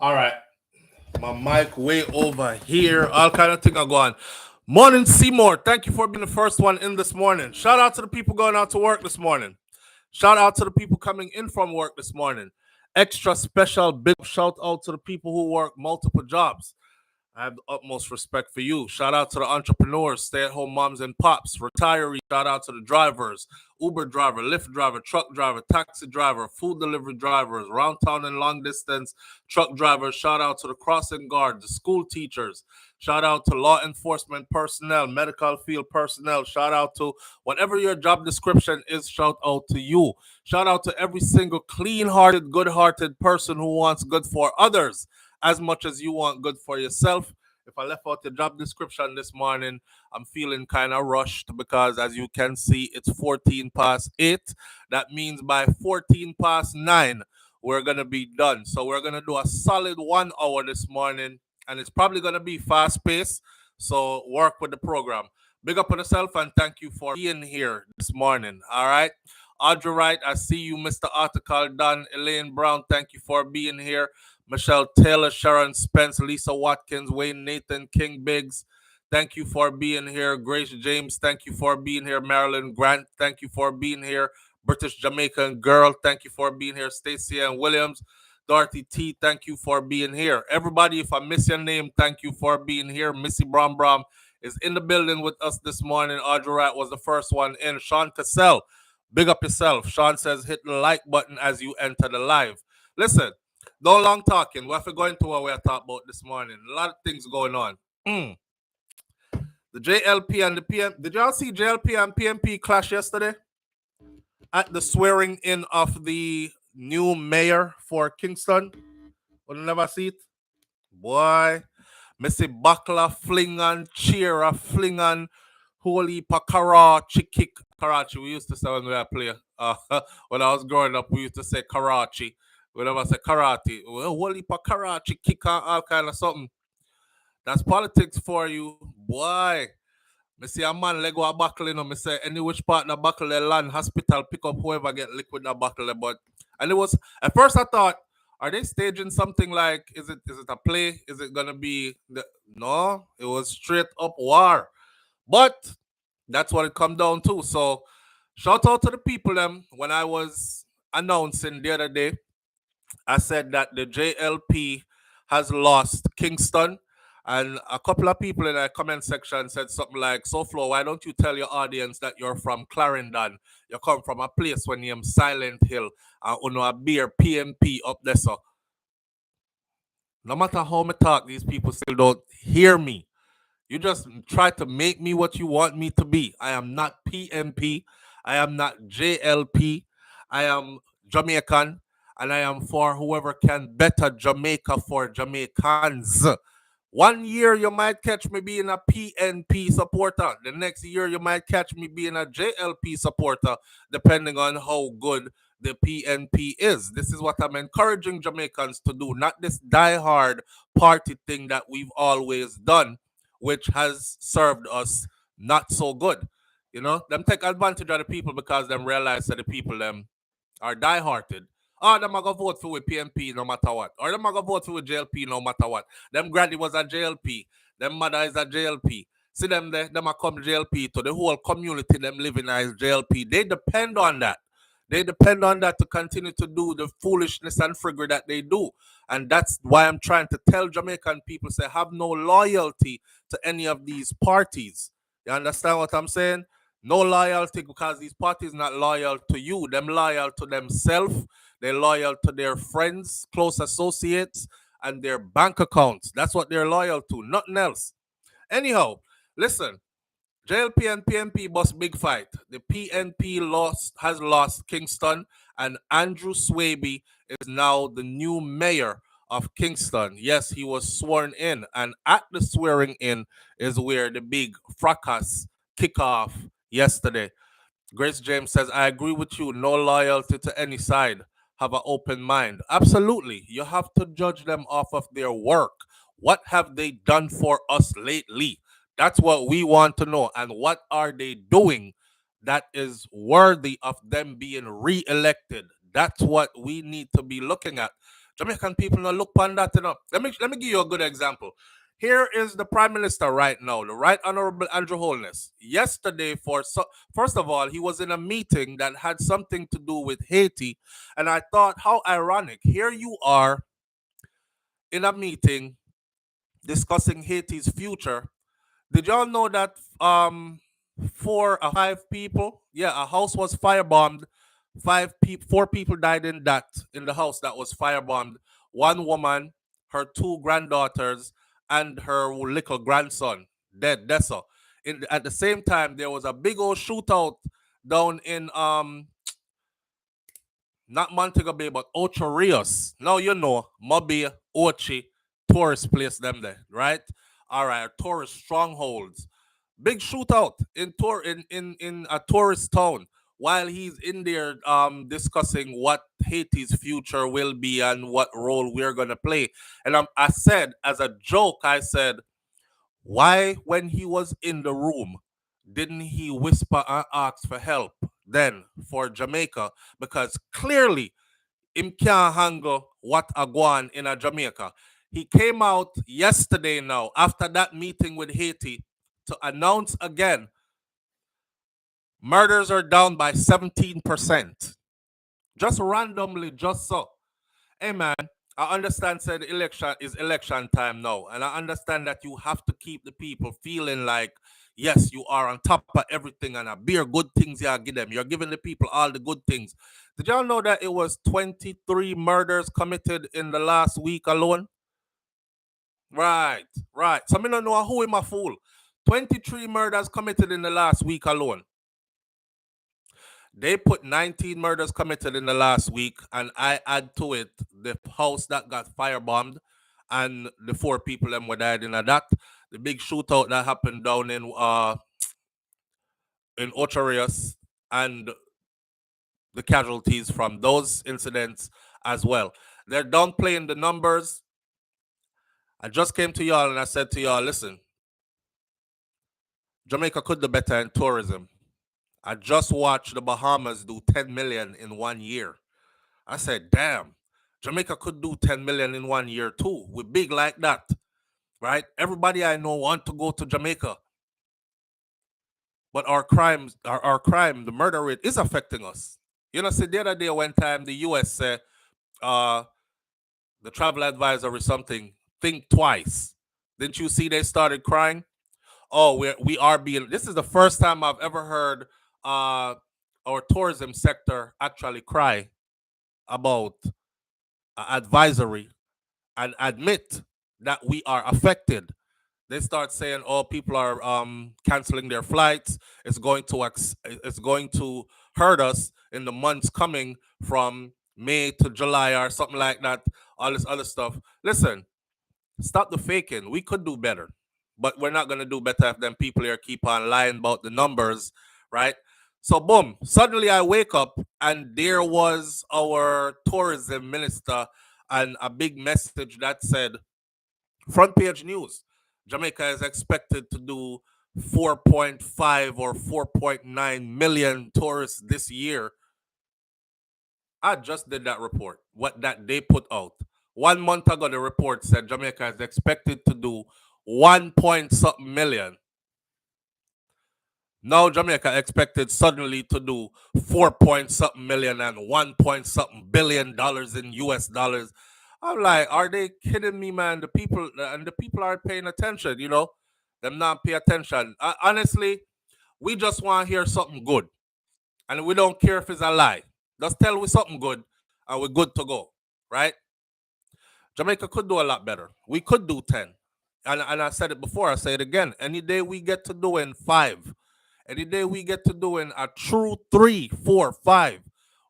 All right. My mic way over here. All kind of thing are going. Morning, Seymour. Thank you for being the first one in this morning. Shout out to the people going out to work this morning. Shout out to the people coming in from work this morning. Extra special big shout out to the people who work multiple jobs. I have the utmost respect for you. Shout out to the entrepreneurs, stay at home moms and pops, retirees. Shout out to the drivers, Uber driver, Lyft driver, truck driver, taxi driver, food delivery drivers, round town and long distance truck drivers. Shout out to the crossing guard, the school teachers. Shout out to law enforcement personnel, medical field personnel. Shout out to whatever your job description is. Shout out to you. Shout out to every single clean hearted, good hearted person who wants good for others as much as you want good for yourself. If I left out the job description this morning, I'm feeling kind of rushed because, as you can see, it's 14 past 8. That means by 14 past 9, we're going to be done. So, we're going to do a solid 1 hour this morning, and it's probably going to be fast paced. So, work with the program. Big up on yourself, and thank you for being here this morning. All right. Audrey Wright, I see you, Mr. Article Don, Elaine Brown, thank you for being here. Michelle Taylor, Sharon Spence, Lisa Watkins, Wayne Nathan, King Biggs, thank you for being here. Grace James, thank you for being here. Marilyn Grant, thank you for being here. British Jamaican Girl, thank you for being here. Stacey Ann Williams, Dorothy T, thank you for being here. Everybody, if I miss your name, thank you for being here. Missy Brom Brom is in the building with us this morning. Audrey Rat was the first one in. Sean Cassell, big up yourself. Sean says hit the like button as you enter the live. Listen, no long talking. We have to go into what we are talking about this morning. A lot of things going on. The JLP and the PM. Did y'all see JLP and PNP clash yesterday at the swearing in of the new mayor for Kingston? Would you never see it? Boy, Missy Buckler fling on, cheer a fling on, holy pakarachi kick. Karachi, we used to say when we were playing. When I was growing up, we used to say Karachi. We never say karate. Well, holy pakarachi kick on all kind of something. That's politics for you, boy. Me see a man leg a buckle, you know. Me say any which partner buckle they land, hospital pick up whoever get liquid that buckle. But and it was at first I thought, are they staging something like is it a play? Is it gonna be no? It was straight up war. But that's what it come down to. So shout out to the people them when I was announcing the other day. I said that the JLP has lost Kingston. And a couple of people in the comment section said something like, "So Flo, why don't you tell your audience that you're from Clarendon? You come from a place when named Silent Hill and you know a beer PNP up there." So no matter how me talk, these people still don't hear me. You just try to make me what you want me to be. I am not PNP. I am not JLP. I am Jamaican. And I am for whoever can better Jamaica for Jamaicans. 1 year you might catch me being a PNP supporter. The next year you might catch me being a JLP supporter, depending on how good the PNP is. This is what I'm encouraging Jamaicans to do, not this die-hard party thing that we've always done, which has served us not so good. You know, them take advantage of the people because them realize that the people them are die-hearted. Oh, them are gonna vote for with PNP no matter what. Or them are gonna vote for with JLP no matter what. Them granny was a JLP. Them mother is a JLP. See them there, them are come JLP to the whole community them living as JLP. They depend on that. They depend on that to continue to do the foolishness and friggery that they do. And that's why I'm trying to tell Jamaican people, say, have no loyalty to any of these parties. You understand what I'm saying? No loyalty because these parties not loyal to you. Them loyal to themselves. They're loyal to their friends, close associates, and their bank accounts. That's what they're loyal to, nothing else. Anyhow, listen. JLP and PNP bust big fight. The PNP has lost Kingston, and Andrew Swaby is now the new mayor of Kingston. Yes, he was sworn in, and at the swearing in is where the big fracas kick off yesterday. Grace James says, I agree with you. No loyalty to any side. Have an open mind. Absolutely. You have to judge them off of their work. What have they done for us lately? That's what we want to know. And what are they doing that is worthy of them being re-elected? That's what we need to be looking at. Jamaican people not look upon that enough. Let me give you a good example. Here is the Prime Minister right now, the Right Honorable Andrew Holness. Yesterday, first of all, he was in a meeting that had something to do with Haiti, and I thought, how ironic. Here you are in a meeting discussing Haiti's future. Did y'all know that 5 people? Yeah, a house was firebombed. 4 people died in the house that was firebombed. One woman, her 2 granddaughters, and her little grandson dead. That's all. At the same time, there was a big old shootout down in not Montego Bay, but Ocho Rios. Now you know, Mobile, Ochi, tourist place them there, right? All right, tourist strongholds. Big shootout in a tourist town while he's in there discussing what Haiti's future will be and what role we're gonna play. And I said as a joke, I said, why when he was in the room didn't he whisper and ask for help then for Jamaica? Because clearly him can't handle what a gone in a Jamaica. He came out yesterday now after that meeting with Haiti to announce again murders are down by 17%. Just randomly, just so. Hey man, I understand said election is election time now, and I understand that you have to keep the people feeling like yes, you are on top of everything and a beer good things you give them. You're giving the people all the good things. Did y'all know that it was 23 murders committed in the last week alone? Right, right. Some don't know who am a fool. 23 murders committed in the last week alone. They put 19 murders committed in the last week, and I add to it the house that got firebombed and the 4 people them were died in that. The big shootout that happened down in Ocho Rios and the casualties from those incidents as well. They're downplaying the numbers. I just came to y'all and I said to y'all, listen, Jamaica could do better in tourism. I just watched the Bahamas do 10 million in 1 year. I said, damn, Jamaica could do 10 million in 1 year too. We're big like that, right? Everybody I know want to go to Jamaica. But our crime, the murder rate is affecting us. You know, see, the other day one time the US said, the travel advisor or something, think twice. Didn't you see they started crying? Oh, we are being, this is the first time I've ever heard our tourism sector actually cry about advisory and admit that we are affected. They start saying, "Oh, people are canceling their flights. It's going to hurt us in the months coming from May to July or something like that." All this other stuff. Listen, stop the faking. We could do better, but we're not gonna do better if them people here keep on lying about the numbers, right? So boom, suddenly I wake up and there was our tourism minister and a big message that said, front page news, Jamaica is expected to do 4.5 or 4.9 million tourists this year. I just did that report, what that they put out. 1 month ago, the report said Jamaica is expected to do 1 point something million. Now Jamaica expected suddenly to do 4 point something million and 1 point something billion dollars in US dollars. I'm like, are they kidding me, man? The people aren't paying attention, you know? Them not pay attention. Honestly, we just want to hear something good. And we don't care if it's a lie. Just tell we something good and we're good to go. Right? Jamaica could do a lot better. We could do 10. And I said it before, I say it again. Any day we get to doing 5. Any day we get to doing a true 3, 4, 5.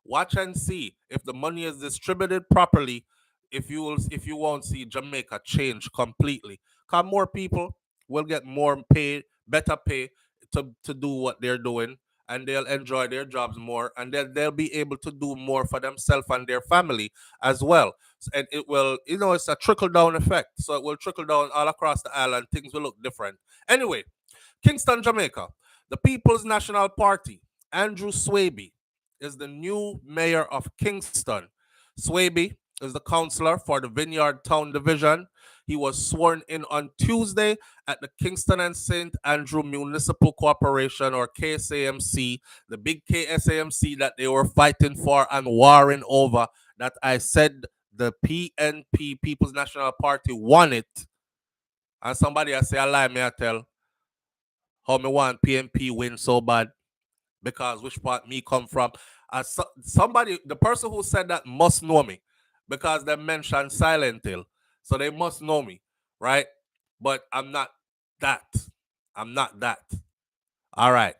Watch and see if the money is distributed properly. If you won't see Jamaica change completely. Cause more people will get more pay, better pay to do what they're doing, and they'll enjoy their jobs more, and then they'll be able to do more for themselves and their family as well. And it will, it's a trickle down effect. So it will trickle down all across the island. Things will look different. Anyway, Kingston, Jamaica. The People's National Party, Andrew Swaby, is the new mayor of Kingston. Swaby is the counselor for the Vineyard Town Division. He was sworn in on Tuesday at the Kingston and St. Andrew Municipal Corporation, or KSAMC, the big KSAMC that they were fighting for and warring over, that I said the PNP, People's National Party, won it. And somebody I say, I lie, me I tell, how me want PNP win so bad, because which part me come from. Somebody, the person who said that must know me, because they mentioned Silent Hill, so they must know me, right? But I'm not that. I'm not that. All right.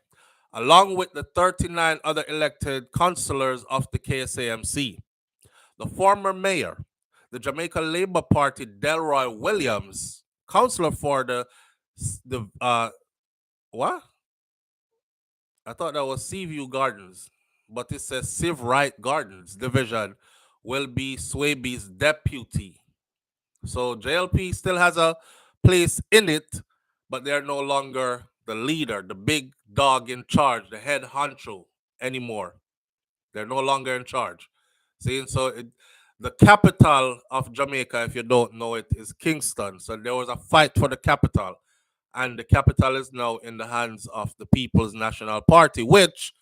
Along with the 39 other elected councillors of the KSAMC, the former mayor, the Jamaica Labour Party, Delroy Williams, councillor for the what? I thought that was Seaview Gardens, but it says Civ Right Gardens Division, will be Swaby's deputy. So JLP still has a place in it, but they're no longer the leader, the big dog in charge, the head honcho anymore. They're no longer in charge. See, the capital of Jamaica, if you don't know it, is Kingston. So there was a fight for the capital, and the capital is now in the hands of the People's National Party, which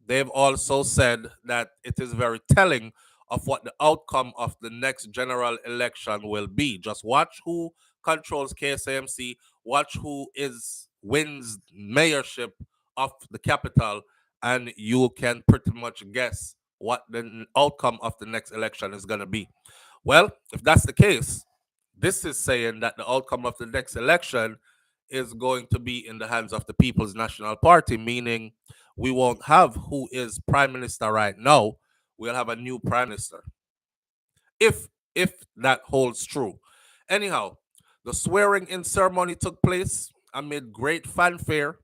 they've also said that it is very telling of what the outcome of the next general election will be. Just watch who controls KSAMC, watch who wins mayorship of the capital, and you can pretty much guess what the outcome of the next election is going to be. Well, if that's the case, this is saying that the outcome of the next election is going to be in the hands of the People's National Party, meaning we won't have who is prime minister right now. We'll have a new prime minister, if that holds true. Anyhow, the swearing in ceremony took place amid great fanfare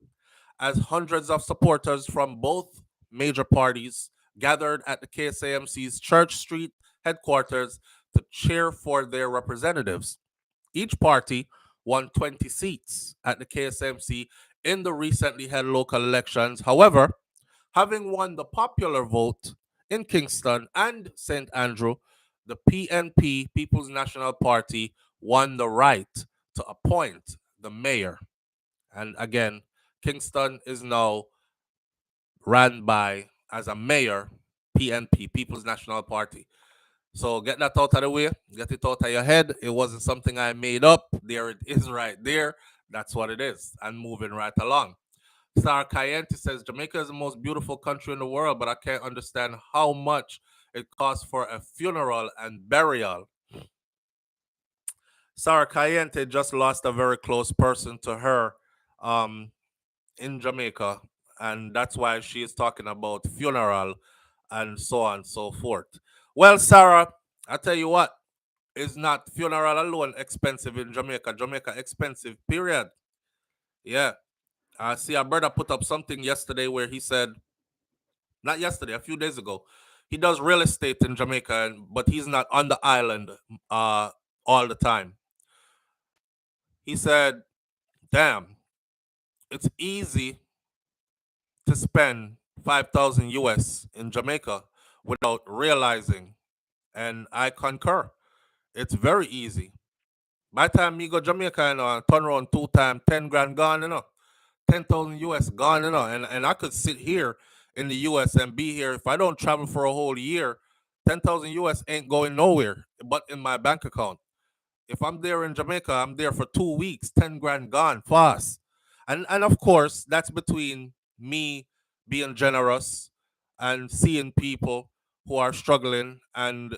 as hundreds of supporters from both major parties gathered at the KSAMC's Church Street headquarters to cheer for their representatives. Each party won 20 seats at the KSMC in the recently held local elections. However, having won the popular vote in Kingston and St. Andrew, the PNP, People's National Party, won the right to appoint the mayor. And again, Kingston is now ran by, as a mayor, PNP, People's National Party. So get that out of the way, get it out of your head. It wasn't something I made up. There it is right there. That's what it is. And moving right along. Sarah Cayente says Jamaica is the most beautiful country in the world, but I can't understand how much it costs for a funeral and burial. Sarah Cayente just lost a very close person to her in Jamaica, and that's why she is talking about funeral and so on and so forth. Well, Sarah, I tell you what, is not funeral alone expensive in Jamaica. Jamaica expensive, period. Yeah. I see a brother put up something yesterday where he said, not yesterday, a few days ago, he does real estate in Jamaica, but he's not on the island all the time. He said, damn, it's easy to spend 5,000 US in Jamaica without realizing. And I concur. It's very easy. By the time me go Jamaica, and turn around 2 times, 10 grand gone, 10,000 US gone, and I could sit here in the US and be here. If I don't travel for a whole year, 10,000 US ain't going nowhere but in my bank account. If I'm there in Jamaica, I'm there for 2 weeks, 10 grand gone fast. And of course, that's between me being generous and seeing people who are struggling and,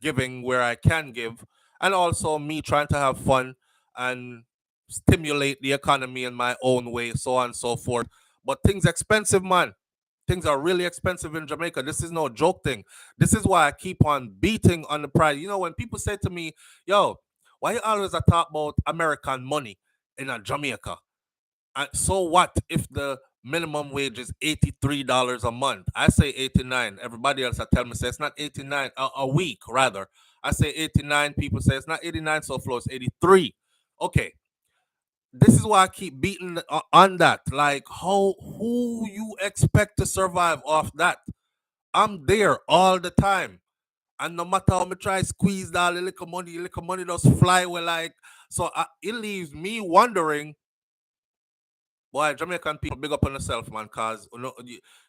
giving where I can give, and also me trying to have fun and stimulate the economy in my own way, so on and so forth. But things expensive, man. Things are really expensive in Jamaica. This is no joke thing. This is why I keep on beating on the price. When people say to me, yo, why you always talk about American money in Jamaica? And so what if the minimum wage is $83 a month? I say 89. Everybody else I tell me say it's not 89 a week, rather. I say 89. People say it's not 89, so flow, it's 83. Okay. This is why I keep beating on that. Like, who you expect to survive off that? I'm there all the time. And no matter how me try squeeze that little money just fly away like. So it leaves me wondering, boy, Jamaican people, big up on yourself, man. Cause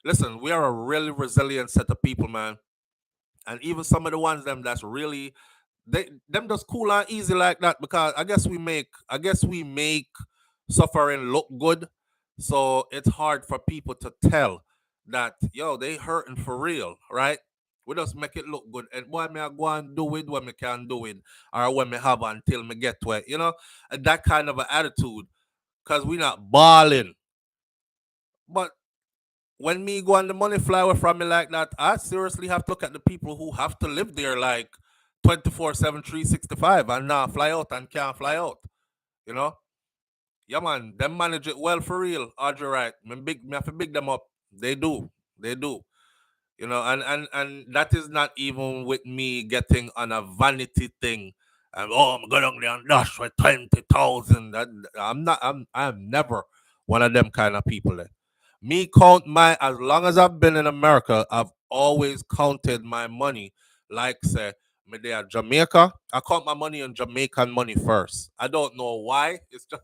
listen, we are a really resilient set of people, man. And even some of the ones them that's really them just cool and easy like that because I guess we make suffering look good. So it's hard for people to tell that yo they hurting for real, right? We just make it look good. And boy, me I go and do it when me can do it or when me have until me get to it, and that kind of an attitude because we not balling. But when me go and the money fly away from me like that, I seriously have to look at the people who have to live there like 24/7, 365 and now fly out and can't fly out. You know? Yeah man, them manage it well for real, Audrey right. Me have to big them up. They do. They do. And that is not even with me getting on a vanity thing. And I'm going on there and dash for 20,000. I'm never one of them kind of people. Me count my as long as I've been in America, I've always counted my money. Like say, me there Jamaica, I count my money on Jamaican money first. I don't know why. It's just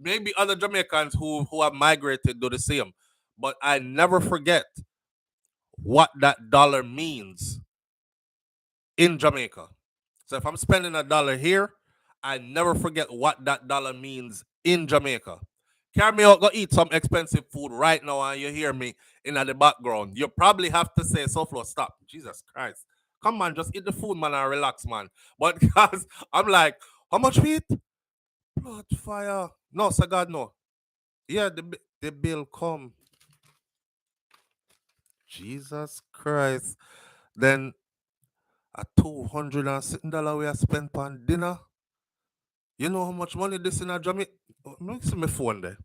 maybe other Jamaicans who have migrated do the same. But I never forget what that dollar means in Jamaica. So if I'm spending a dollar here, I never forget what that dollar means in Jamaica. Carry me out, go eat some expensive food right now, and you hear me in the background. You probably have to say, SouFlo, stop. Jesus Christ. Come on, just eat the food, man, and relax, man. But because I'm like, how much feet? Blood fire. No, sir God, no. Yeah, the bill come. Jesus Christ. Then a $200 we are spent on dinner. You know how much money this in a Jamaica? Let me see my phone there.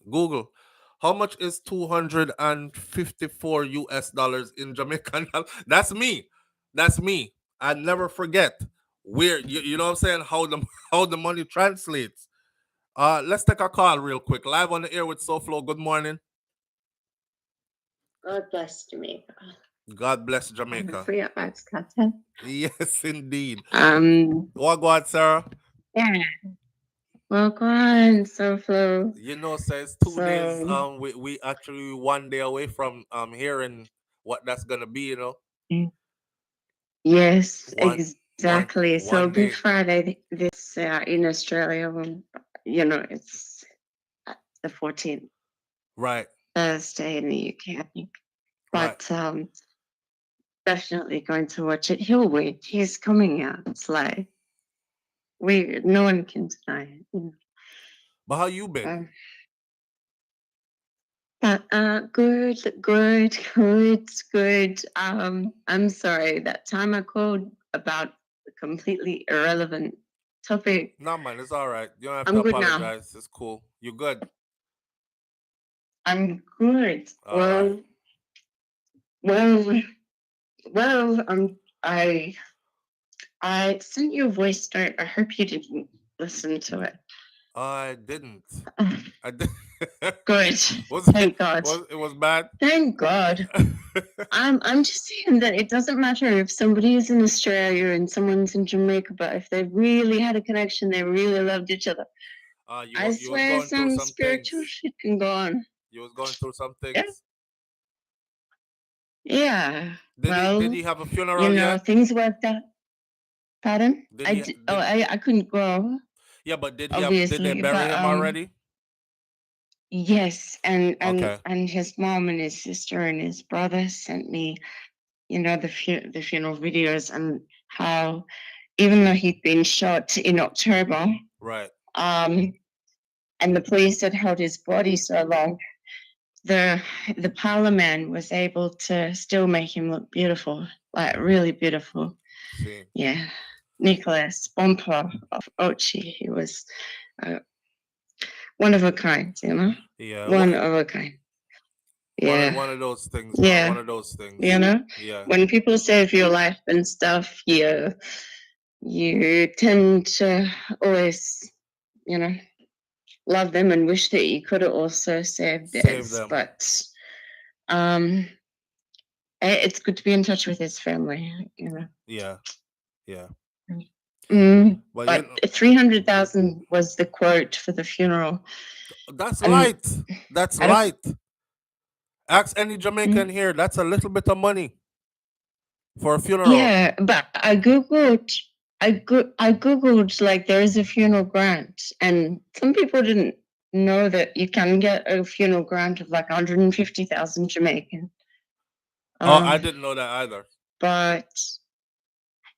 Google. How much is 254 US dollars in Jamaican dollars? That's me. That's me. I never forget where you know what I'm saying how the how the money translates. Let's take a call real quick. Live on the air with SouFlo. Good morning. God bless Jamaica. God bless I'm a Jamaica. free up vibes cutter. Yes, indeed. Um, What go on, Sarah? yeah. Well, go on, SouFlo. Says 2 days. So, We actually 1 day away from hearing what that's gonna be. mm, yes, One one exactly. So, one Big day. Friday this in Australia, it's the 14th Right, Thursday in the UK, I think. right. But definitely going to watch it. He'll win. He's coming out. It's like no one can deny it. But how you been? Um, good, good, good, good. I'm sorry. That time I called about a completely irrelevant topic. Nah, man, it's all right. You don't have to I'm good now. apologize. It's cool. You good? I'm good. All right. Well, well. I sent you a voice note. I hope you didn't listen to it. I didn't. I did. Good. Was it Thank God. was bad? Thank God. I'm just saying that it doesn't matter if somebody is in Australia and someone's in Jamaica, but if they really had a connection, they really loved each other. I You was swear going through some some spiritual things. shit can go on. You was going through some Yeah. things. Yeah. Did Well, he have a funeral yet? things worked out. Pardon? Did he Oh, did I couldn't go, Yeah, but did they obviously, bury but him already? yes, Okay. and his mom and his sister and his brother sent me, the funeral videos and how even though he'd been shot in October, Right. um, and the police had held his body so long, the the parlor man was able to still make him look beautiful, like really beautiful. See. Yeah, Nicholas Bomper of Ochi, he was uh, one of a kind, Yeah. one of a kind. Yeah, One of those things, man. One yeah, of those things. you know. Yeah. When people save your life and stuff, you tend to always, you know, love them and wish that you could have also saved Save theirs. them. But um, it's good to be in touch with his family, you know. Yeah. Yeah. But But 300,000 was the quote for the funeral. that's And light. That's I don't. light. Ask any Jamaican here. That's a little bit of money for a funeral. Yeah, but I googled. I googled like there is a funeral grant, and some people didn't know that you can get a funeral grant of like 150,000 Jamaican. I didn't know that either. But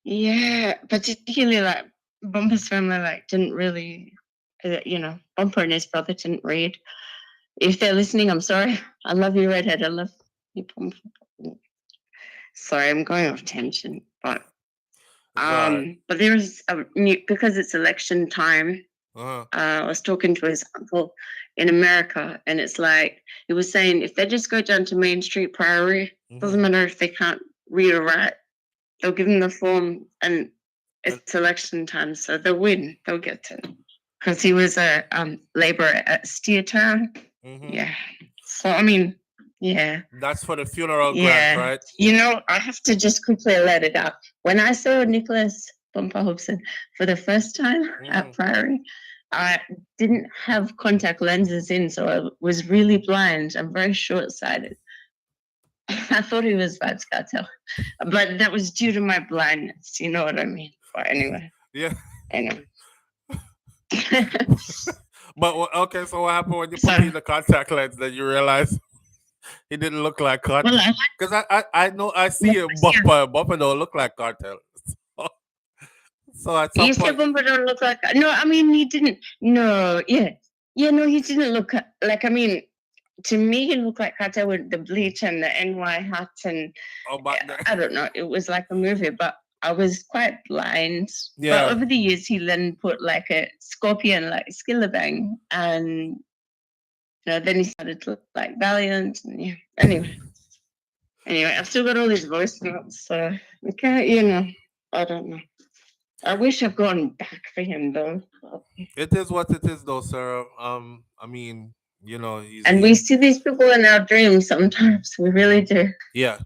yeah, particularly like Bumper's family like didn't really, you know, Bumper and his brother didn't read. If they're listening, I'm sorry. I love you, Redhead. I love you, Bumper. Sorry, I'm going off tangent, but but there is a new, because it's election time. I was talking to his uncle in America, and it's like he was saying if they just go down to Main Street Priory, doesn't matter if they can't read or write, they'll give them the form, and it's election time, so they'll win. They'll get to, because he was a laborer at Steertown. Yeah. So I mean, yeah. That's for the funeral grant, right? You know, I have to just quickly let it out. When I saw Nicholas Bumper Hobson for the first time at Priory, I didn't have contact lenses in, so I was really blind. I'm very short-sighted. I thought he was Vance Cartel, but that was due to my blindness. You know what I mean? But anyway. Yeah. Anyway. But okay, so what happened when you put in the contact lens? Then you realize he didn't look like Cartel. Because I know I see it. Bumper don't look like Cartel. So at some point, Bumper don't look like. No, I mean he didn't. No, yeah, no, he didn't look like. I mean, to me, he looked like Carter with the bleach and the NY hat, and I don't know. It was like a movie, but I was quite blind. Yeah. But over the years, he then put like a scorpion, like Skillabang, and then he started to look like Valiant. And yeah. Anyway, I've still got all these voice notes, so okay, I don't know. I wish I've gone back for him though. It is what it is, though, Sarah. I mean, and we see these people in our dreams sometimes. We really do. Yeah.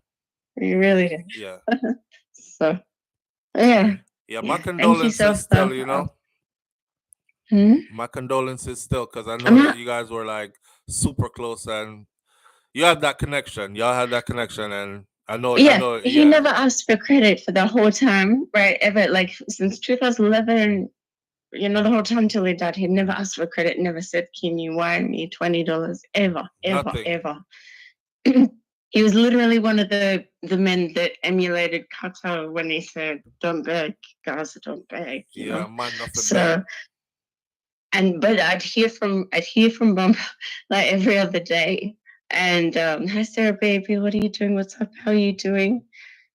We really do. Yeah. So, yeah. Yeah, my condolences still, My condolences still, because I know that you guys were like super close and you have that connection. Y'all had that connection, and I know. He never asked for credit for the whole time, right? Ever, like since 2011, the whole time till he died, he never asked for credit. Never said, "Can you wire me $20?" Ever. He was literally one of the men that emulated Kato when he said, "Don't beg, Gaza, don't beg." You know? Man, nothing. So. But I'd hear from Bump like every other day. And hi Sarah baby, what are you doing? What's up? How are you doing?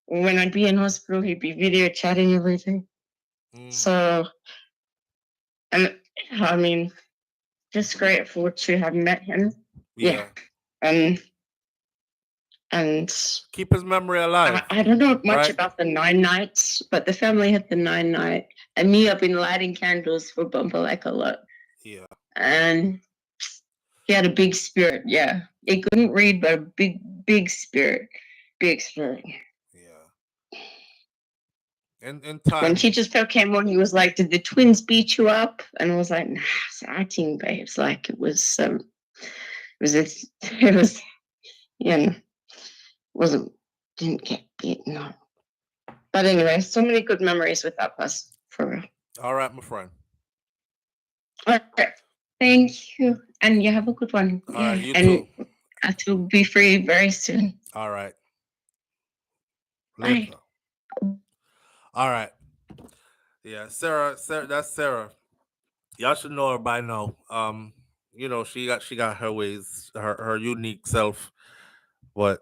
When I'd be in hospital, he'd be video chatting everything. So, and I mean, just grateful to have met him. Yeah. And keep his memory alive. I don't know much about the 9 nights, but the family had the 9 night, and me, I've been lighting candles for Bumper like a lot. Yeah. And he had a big spirit. Yeah. He couldn't read, but a big spirit. Big spirit. Yeah. And time. When Teacher's Pep came on, he was like, "Did the twins beat you up?" And I was like, "Nah, it's acting, babes." Like it was didn't get beaten up. But anyway, so many good memories with that bus, for real. All right, my friend. All right. Thank you. And you have a good one. All right, you too. I will be free very soon. All right. Later. Bye. All right. Yeah, Sarah, that's Sarah. Y'all should know her by now. She got her ways, her unique self. But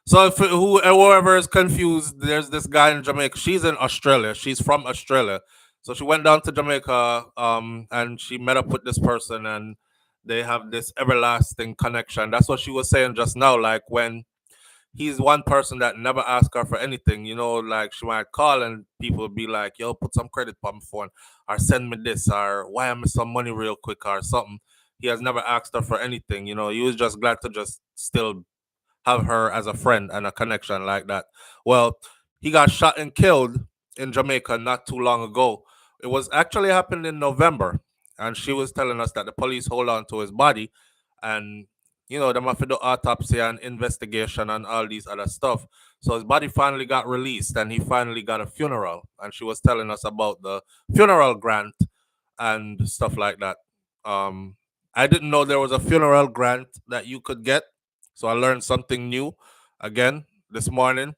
so if whoever is confused, there's this guy in Jamaica. She's in Australia. She's from Australia. So she went down to Jamaica, and she met up with this person, and they have this everlasting connection. That's what she was saying just now. Like when he's one person that never asked her for anything, like she might call and people would be like, "Yo, put some credit on my phone, or send me this, or wire me some money real quick, or something." He has never asked her for anything. He was just glad to just still have her as a friend and a connection like that. Well, he got shot and killed in Jamaica not too long ago. It was actually happened in November, and she was telling us that the police hold on to his body, and them have to do autopsy and investigation and all these other stuff. So his body finally got released, and he finally got a funeral. And she was telling us about the funeral grant and stuff like that. I didn't know there was a funeral grant that you could get, so I learned something new again this morning.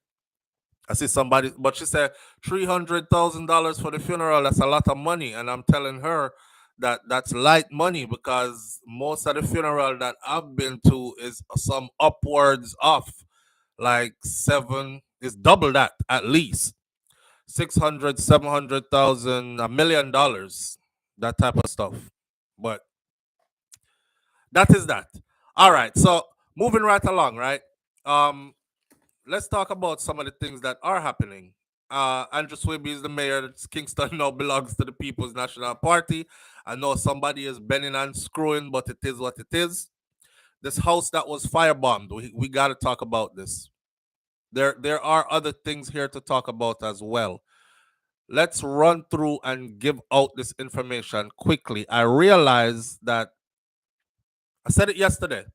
I see somebody, but she said $300,000 for the funeral. That's a lot of money, and I'm telling her that that's light money because most of the funeral that I've been to is some upwards of like seven, is double that at least 600, 700,000, $1 million, that type of stuff. But that is that. All right, so moving right along, right? Um, let's talk about some of the things that are happening. Andrew Swiby is the mayor. Kingston now belongs to the People's National Party. I know somebody is bending and screwing, but it is what it is. This house that was firebombed, we got to talk about this. There are other things here to talk about as well. Let's run through and give out this information quickly. I realize that I said it yesterday.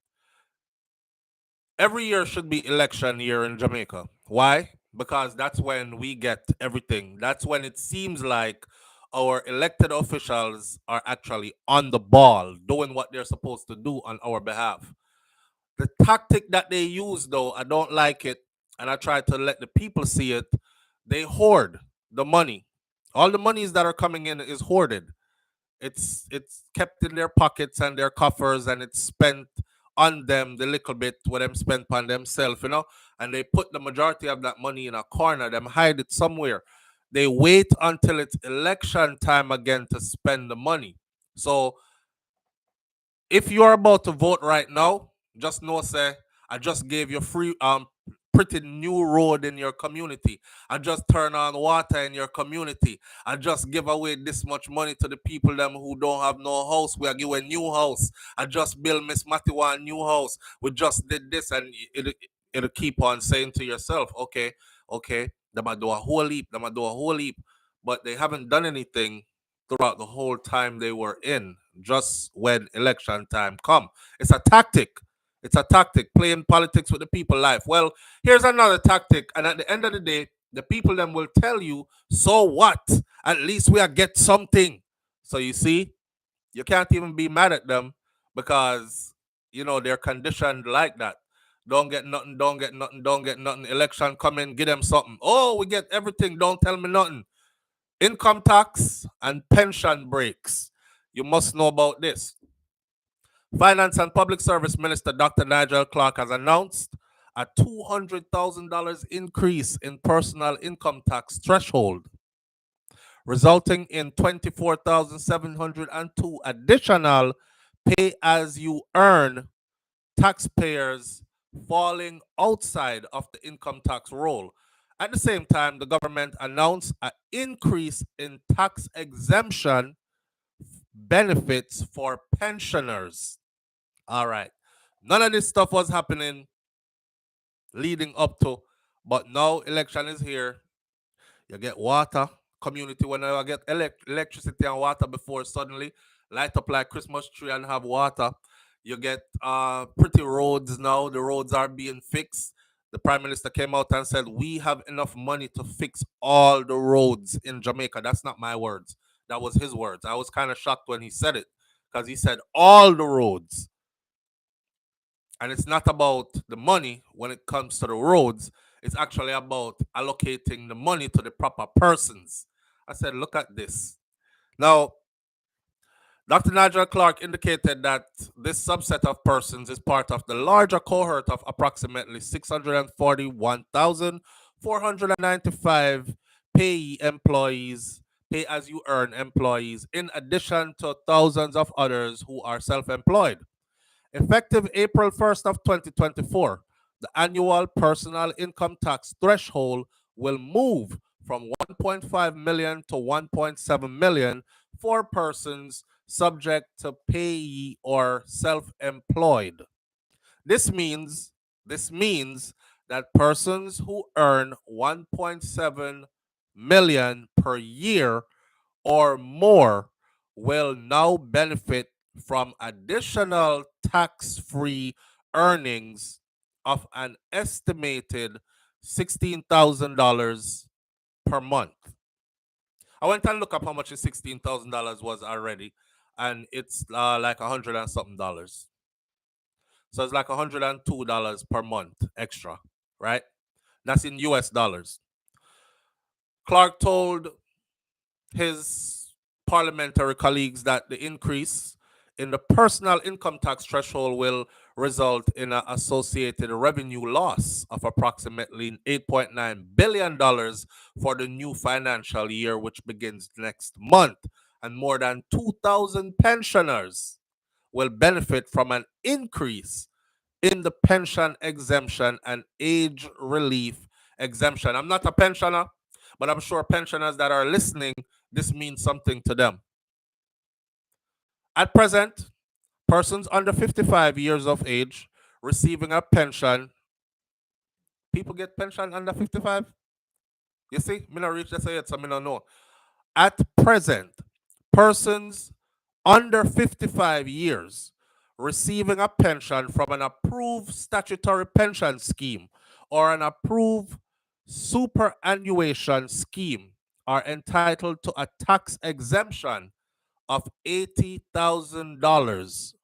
Every year should be election year in Jamaica. Why? Because that's when we get everything. That's when it seems like our elected officials are actually on the ball, doing what they're supposed to do on our behalf. The tactic that they use, though, I don't like it, and I try to let the people see it. They hoard the money. All the monies that are coming in is hoarded. It's kept in their pockets and their coffers, and it's spent on them the little bit what them spent on themselves, and they put the majority of that money in a corner, them hide it somewhere. They wait until it's election time again to spend the money. So if you're about to vote right now, just know, say, I just gave you free pretty new road in your community. I just turn on water in your community. I just give away this much money to the people them who don't have no house. We are giving a new house. I just build Miss Matiwa a new house. We just did this, and it'll keep on saying to yourself, okay, they might do a whole heap, but they haven't done anything throughout the whole time they were in, just when election time come. It's a tactic. It's a tactic, playing politics with the people life. Well, here's another tactic, and at the end of the day, the people then will tell you, so what? At least we are get something. So you see, you can't even be mad at them because they're conditioned like that. Don't get nothing, don't get nothing, don't get nothing. Election coming, give them something. Oh, we get everything, don't tell me nothing. Income tax and pension breaks. You must know about this. Finance and Public Service Minister Dr. Nigel Clark has announced a $200,000 increase in personal income tax threshold, resulting in 24,702 additional pay-as-you-earn taxpayers falling outside of the income tax roll. At the same time, the government announced an increase in tax exemption benefits for pensioners. All right. None of this stuff was happening leading up to, but now election is here. You get water, community whenever I get electricity and water before suddenly light up like Christmas tree and have water. You get pretty roads now. The roads are being fixed. The Prime Minister came out and said, we have enough money to fix all the roads in Jamaica. That's not my words. That was his words. I was kind of shocked when he said it because he said all the roads. And it's not about the money when it comes to the roads. It's actually about allocating the money to the proper persons. I said, look at this. Now, Dr. Nigel Clark indicated that this subset of persons is part of the larger cohort of approximately 641,495 payee employees, pay-as-you-earn employees, in addition to thousands of others who are self-employed. Effective April 1st of 2024, the annual personal income tax threshold will move from 1.5 million to 1.7 million for persons subject to payee or self-employed. This means This means that persons who earn 1.7 million per year or more will now benefit from additional tax-free earnings of an estimated $16,000 per month. I went and looked up how much the $16,000 was already, and it's like 100 and something dollars. So it's like $102 per month extra, right? That's in US dollars. Clark told his parliamentary colleagues that the increase in the personal income tax threshold will result in an associated revenue loss of approximately $8.9 billion for the new financial year, which begins next month. And more than 2,000 pensioners will benefit from an increase in the pension exemption and age relief exemption. I'm not a pensioner, but I'm sure pensioners that are listening, this means something to them. At present, persons under 55 years of age receiving a pension, people get pension under 55? You see, me not reach that yet, so me not know. At present, persons under 55 years receiving a pension from an approved statutory pension scheme or an approved superannuation scheme are entitled to a tax exemption of $80,000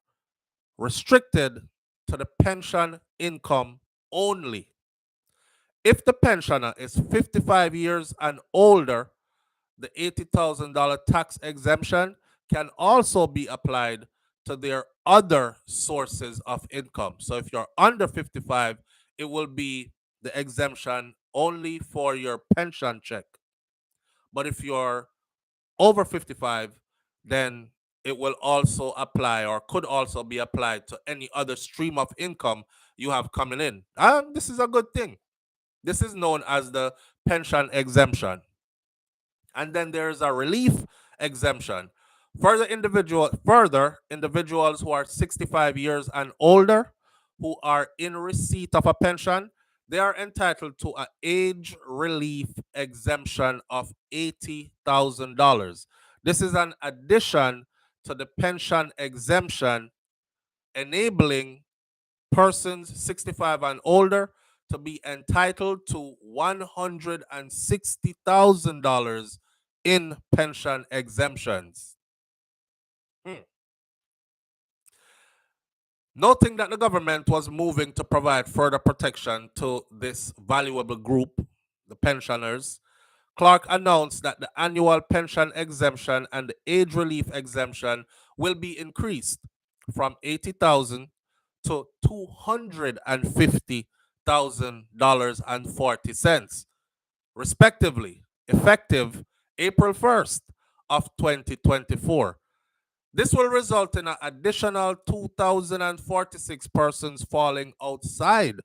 restricted to the pension income only. If the pensioner is 55 years and older, the $80,000 tax exemption can also be applied to their other sources of income. So if you're under 55, it will be the exemption only for your pension check. But if you're over 55, then it will also apply or could also be applied to any other stream of income you have coming in. And this is a good thing. This is known as the pension exemption. And then there's a relief exemption. Further, individuals who are 65 years and older who are in receipt of a pension, they are entitled to an age relief exemption of $80,000. This is an addition to the pension exemption, enabling persons 65 and older to be entitled to $160,000 in pension exemptions. Noting that the government was moving to provide further protection to this valuable group, the pensioners, Clark announced that the annual pension exemption and the age relief exemption will be increased from $80,000 to $250,000.40, respectively, effective April 1st of 2024. This will result in an additional 2,046 persons falling outside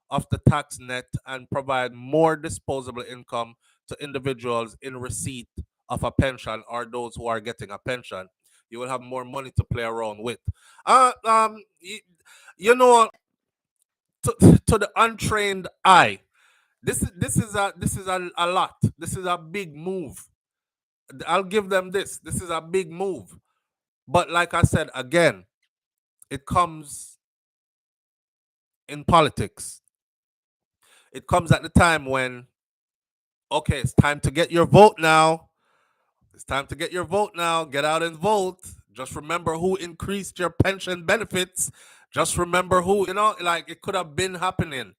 of the tax net and provide more disposable income to individuals in receipt of a pension or those who are getting a pension. You will have more money to play around with. You know, to the untrained eye, this is a lot. This is a big move. I'll give them this. This is a big move. But like I said, again, it comes in politics. It comes at the time when, okay, it's time to get your vote now. It's time to get your vote now. Get out and vote. Just remember who increased your pension benefits. Just remember who, like it could have been happening.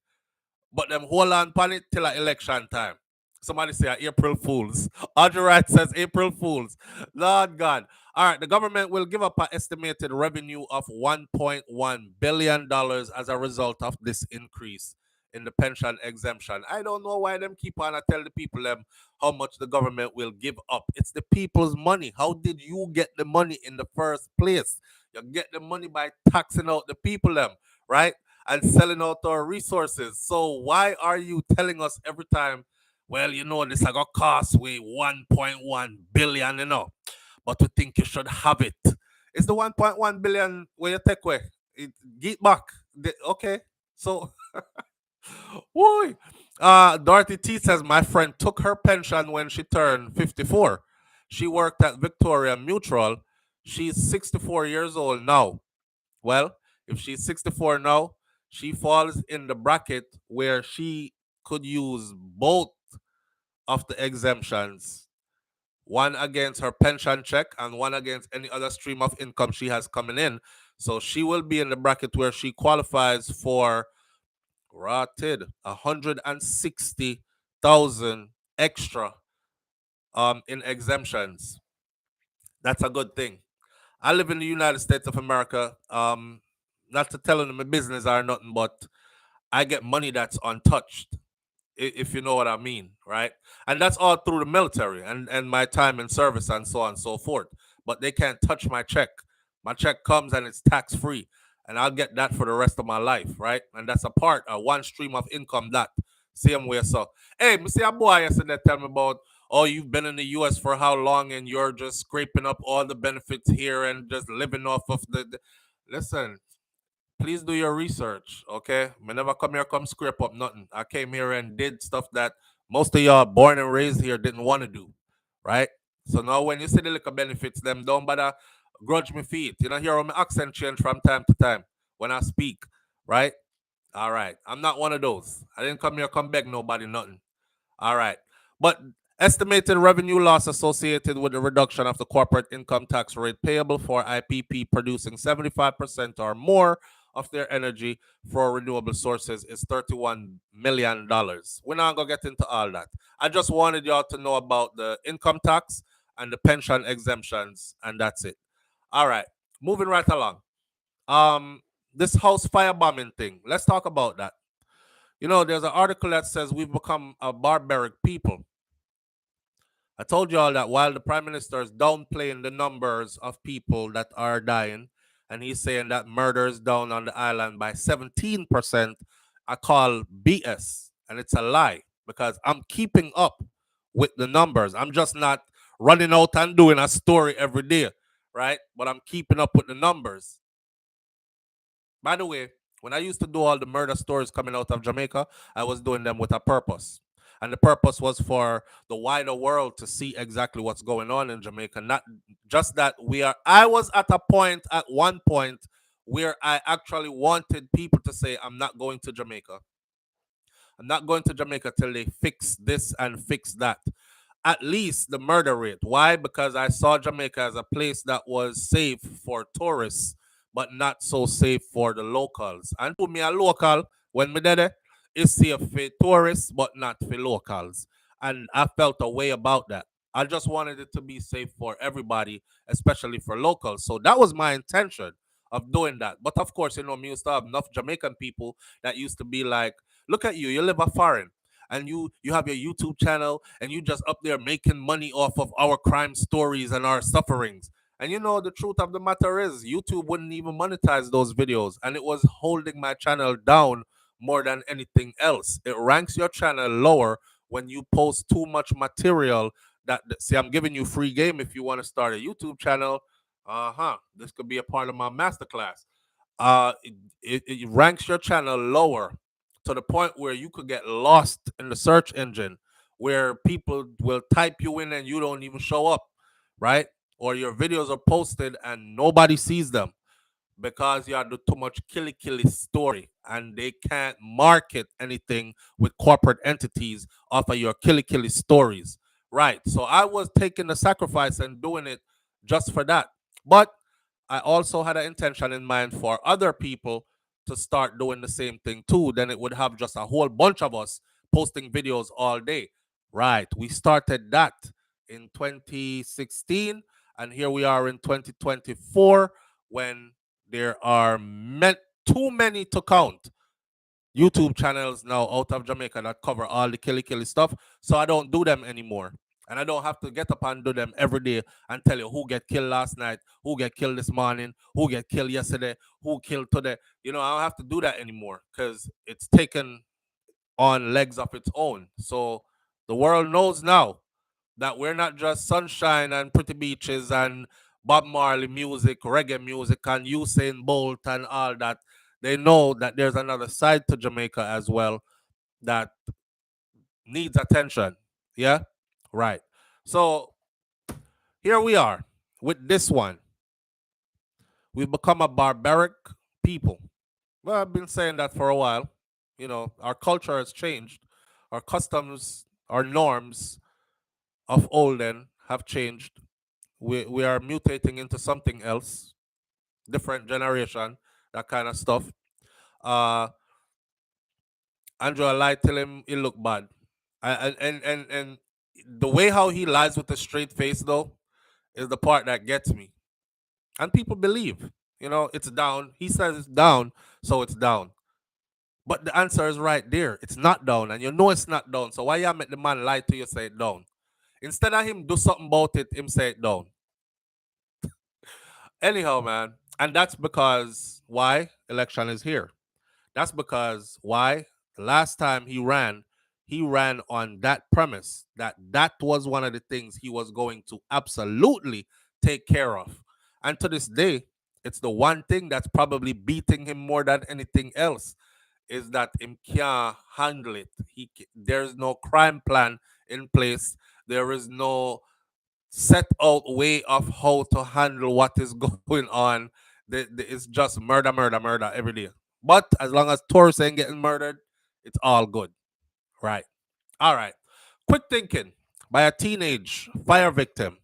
But them hold on upon it till election time. Somebody say April Fools. Audrey Wright says April Fools. Lord God. All right, the government will give up an estimated revenue of $1.1 billion as a result of this increase in the pension exemption. I don't know why them keep on to tell the people them how much the government will give up. It's the people's money. How did you get the money in the first place? You get the money by taxing out the people them, right? And selling out our resources. So why are you telling us every time, well, this is going to cost we 1.1 billion, but we think you should have it. It's the 1.1 billion where you take away. Get back. Okay. So, woo. Dorothy T says my friend took her pension when she turned 54. She worked at Victoria Mutual. She's 64 years old now. Well, if she's 64 now, she falls in the bracket where she could use both of the exemptions, one against her pension check and one against any other stream of income she has coming in. So she will be in the bracket where she qualifies for rotted 160,000 extra in exemptions. That's a good thing. I live in the United States of America. Not to tell them my business or nothing, but I get money that's untouched, if you know what I mean, right? And that's all through the military and my time in service and so on and so forth. But they can't touch my check. My check comes and it's tax free, and I'll get that for the rest of my life, right? And that's a part, one stream of income that same way. So, hey, me see a boy yesterday tell me about, oh, you've been in the U.S. for how long, and you're just scraping up all the benefits here and just living off of the. Listen, please do your research, okay? Me never come here come scrape up nothing. I came here and did stuff that most of y'all born and raised here didn't want to do, right? So now when you see the little benefits, them don't bother grudge me feet. You know, hear my accent change from time to time when I speak, right? All right. I'm not one of those. I didn't come here come beg nobody nothing. All right. But estimated revenue loss associated with the reduction of the corporate income tax rate payable for IPP producing 75% or more of their energy for renewable sources is $31 million. We're not going to get into all that. I just wanted y'all to know about the income tax and the pension exemptions, and that's it. All right. Moving right along. This house firebombing thing. Let's talk about that. You know, there's an article that says we've become a barbaric people. I told you all that while the prime minister is downplaying the numbers of people that are dying, and he's saying that murder is down on the island by 17%, I call BS. And it's a lie because I'm keeping up with the numbers. I'm just not running out and doing a story every day, right? But I'm keeping up with the numbers. By the way, when I used to do all the murder stories coming out of Jamaica, I was doing them with a purpose. And the purpose was for the wider world to see exactly what's going on in Jamaica. Not just that I was at a point, at one point, where I actually wanted people to say, I'm not going to Jamaica. I'm not going to Jamaica till they fix this and fix that. At least the murder rate. Why? Because I saw Jamaica as a place that was safe for tourists, but not so safe for the locals. And to me, a local, when me there, is safe for tourists, but not for locals. And I felt a way about that. I just wanted it to be safe for everybody, especially for locals. So that was my intention of doing that. But of course, me used to have enough Jamaican people that used to be like, look at you live a foreign and you have your YouTube channel and you just up there making money off of our crime stories and our sufferings. And the truth of the matter is YouTube wouldn't even monetize those videos, and it was holding my channel down more than anything else. It ranks your channel lower when you post too much material that see, I'm giving you free game if you want to start a YouTube channel. This could be a part of my masterclass. It ranks your channel lower to the point where you could get lost in the search engine, where people will type you in and you don't even show up, right? Or your videos are posted and nobody sees them because you have too much killy story and they can't market anything with corporate entities off of your killy stories, right? So I was taking the sacrifice and doing it just for that. But I also had an intention in mind for other people to start doing the same thing too. Then it would have just a whole bunch of us posting videos all day. Right. We started that in 2016, and here we are in 2024 when there are too many to count YouTube channels now out of Jamaica that cover all the killy stuff. So I don't do them anymore. And I don't have to get up and do them every day and tell you who get killed last night, who get killed this morning, who get killed yesterday, who killed today. I don't have to do that anymore because it's taken on legs of its own. So the world knows now that we're not just sunshine and pretty beaches and Bob Marley music, reggae music, and Usain Bolt and all that. They know that there's another side to Jamaica as well that needs attention. Yeah? Right. So here we are with this one. We've become a barbaric people. Well, I've been saying that for a while. You know, our culture has changed. Our customs, our norms of olden have changed. We are mutating into something else, different generation, that kind of stuff. Uh, Andrew lied till him he look bad. And the way how he lies with a straight face though is the part that gets me. And people believe, you know, it's down. He says it's down, so it's down. But the answer is right there. It's not down, and you know it's not down. So why you make the man lie to you say it down? Instead of him do something about it, him say it down. Anyhow, man, and that's because why election is here. That's because why the last time he ran on that premise that that was one of the things he was going to absolutely take care of. And to this day, it's the one thing that's probably beating him more than anything else is that him can't handle it. There's no crime plan in place. There is no set out way of how to handle what is going on. It's just murder, murder, murder every day. But as long as tourists ain't getting murdered, it's all good. Right. All right. Quick thinking by a teenage fire victim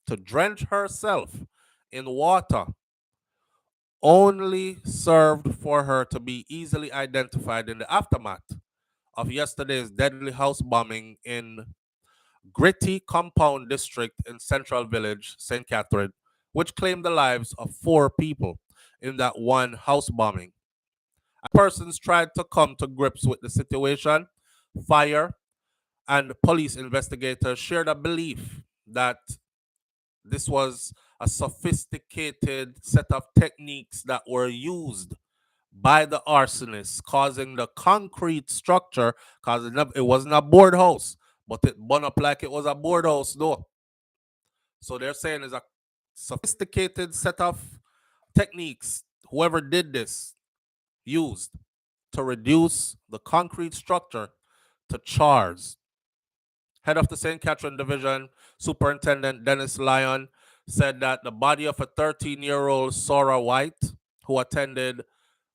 to drench herself in water only served for her to be easily identified in the aftermath of yesterday's deadly house bombing in Gritty Compound District in Central Village, St. Catherine, which claimed the lives of 4 people in that one house bombing. Persons tried to come to grips with the situation. Fire and police investigators shared a belief that this was a sophisticated set of techniques that were used by the arsonists, causing the concrete structure, because it wasn't a board house, but it burned up like it was a board house, though. So they're saying it's a sophisticated set of techniques whoever did this used to reduce the concrete structure to chars. Head of the St. Catherine Division, Superintendent Dennis Lyon, said that the body of a 13-year-old Sora White, who attended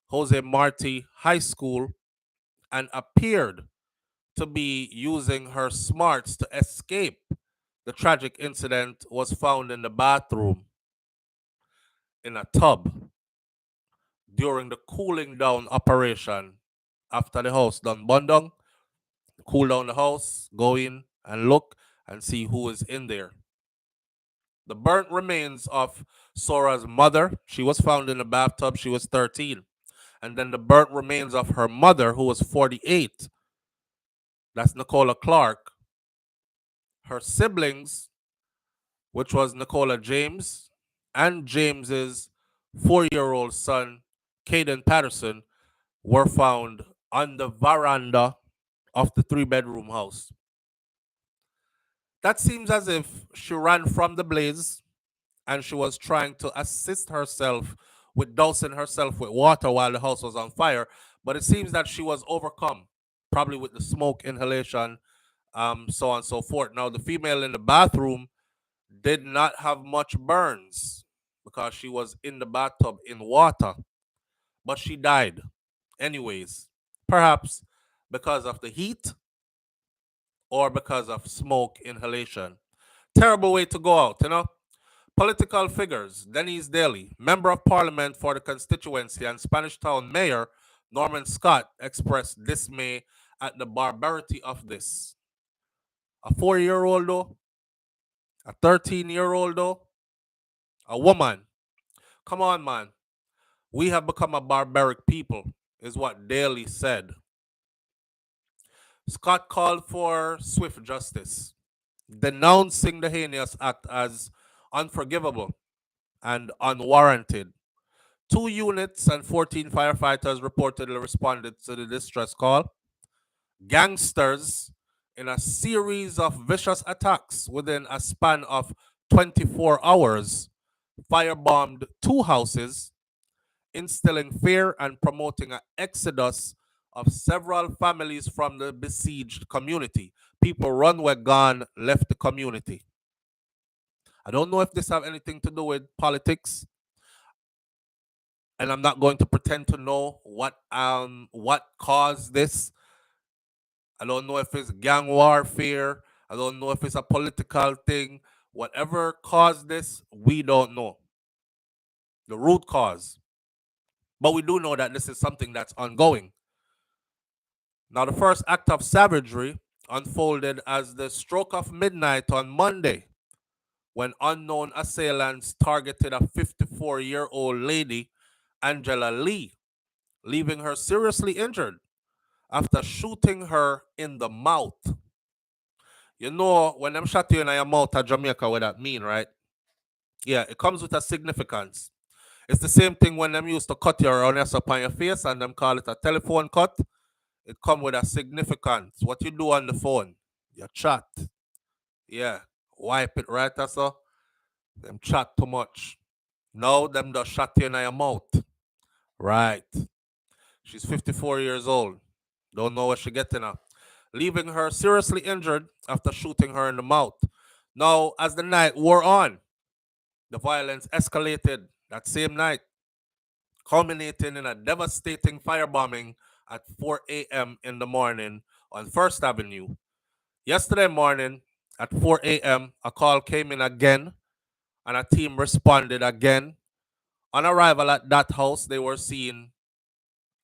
Jose Marti High School and appeared to be using her smarts to escape the tragic incident, was found in the bathroom in a tub during the cooling down operation after the house done burned down. Cool down the house, go in and look and see who is in there. The burnt remains of Sora's mother, she was found in the bathtub, she was 13. And then the burnt remains of her mother, who was 48. That's Nicola Clark. Her siblings, which was Nicola James and James's 4-year-old son, Caden Patterson, were found on the veranda of the 3-bedroom house. That seems as if she ran from the blaze and she was trying to assist herself with dousing herself with water while the house was on fire. But it seems that she was overcome, probably with the smoke inhalation, so on and so forth. Now, the female in the bathroom did not have much burns because she was in the bathtub in water, but she died anyways. Perhaps because of the heat or because of smoke inhalation. Terrible way to go out, you know? Political figures: Denise Daly, Member of Parliament for the constituency and Spanish Town Mayor Norman Scott, expressed dismay at the barbarity of this. A 4-year-old, though, a 13-year-old, though, a woman. Come on, man. We have become a barbaric people, is what Daly said. Scott called for swift justice, denouncing the heinous act as unforgivable and unwarranted. 2 units and 14 firefighters reportedly responded to the distress call. Gangsters, in a series of vicious attacks within a span of 24 hours, firebombed 2 houses instilling fear and promoting an exodus of several families from the besieged community. People run were gone, left the community. I don't know if this have anything to do with politics, and I'm not going to pretend to know what caused this. I don't know if it's gang warfare. I don't know if it's a political thing. Whatever caused this, we don't know the root cause. But we do know that this is something that's ongoing. Now, the first act of savagery unfolded as the stroke of midnight on Monday, when unknown assailants targeted a 54-year-old lady, Angela Lee, leaving her seriously injured after shooting her in the mouth. You know, when them shot you in your mouth at Jamaica, what that mean, right? Yeah, it comes with a significance. It's the same thing when them used to cut you around upon your face and them call it a telephone cut. It come with a significance. What you do on the phone, you chat. Yeah, wipe it right or so. Them chat too much. Now them just shot you in your mouth. Right. She's 54 years old. Don't know what she getting at. Leaving her seriously injured after shooting her in the mouth. Now, as the night wore on, the violence escalated that same night, culminating in a devastating firebombing at 4 a.m. in the morning on First Avenue. Yesterday morning at 4 a.m., a call came in again, and a team responded again. On arrival at that house, they were seeing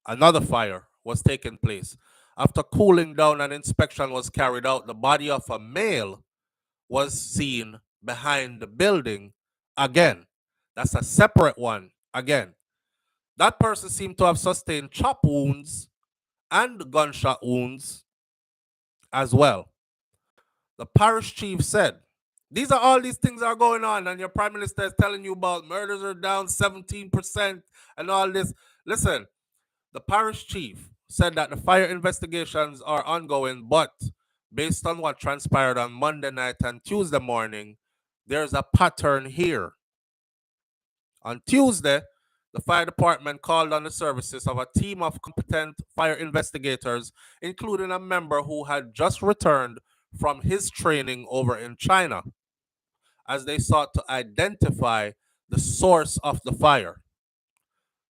another fire was taking place. After cooling down, an inspection was carried out. The body of a male was seen behind the building again. That's a separate one again. That person seemed to have sustained chop wounds and gunshot wounds as well. The parish chief said, these are all these things are going on, and your prime minister is telling you about murders are down 17% and all this. Listen, the parish chief said that the fire investigations are ongoing, but based on what transpired on Monday night and Tuesday morning, there's a pattern here. On Tuesday, the fire department called on the services of a team of competent fire investigators, including a member who had just returned from his training over in China, as they sought to identify the source of the fire.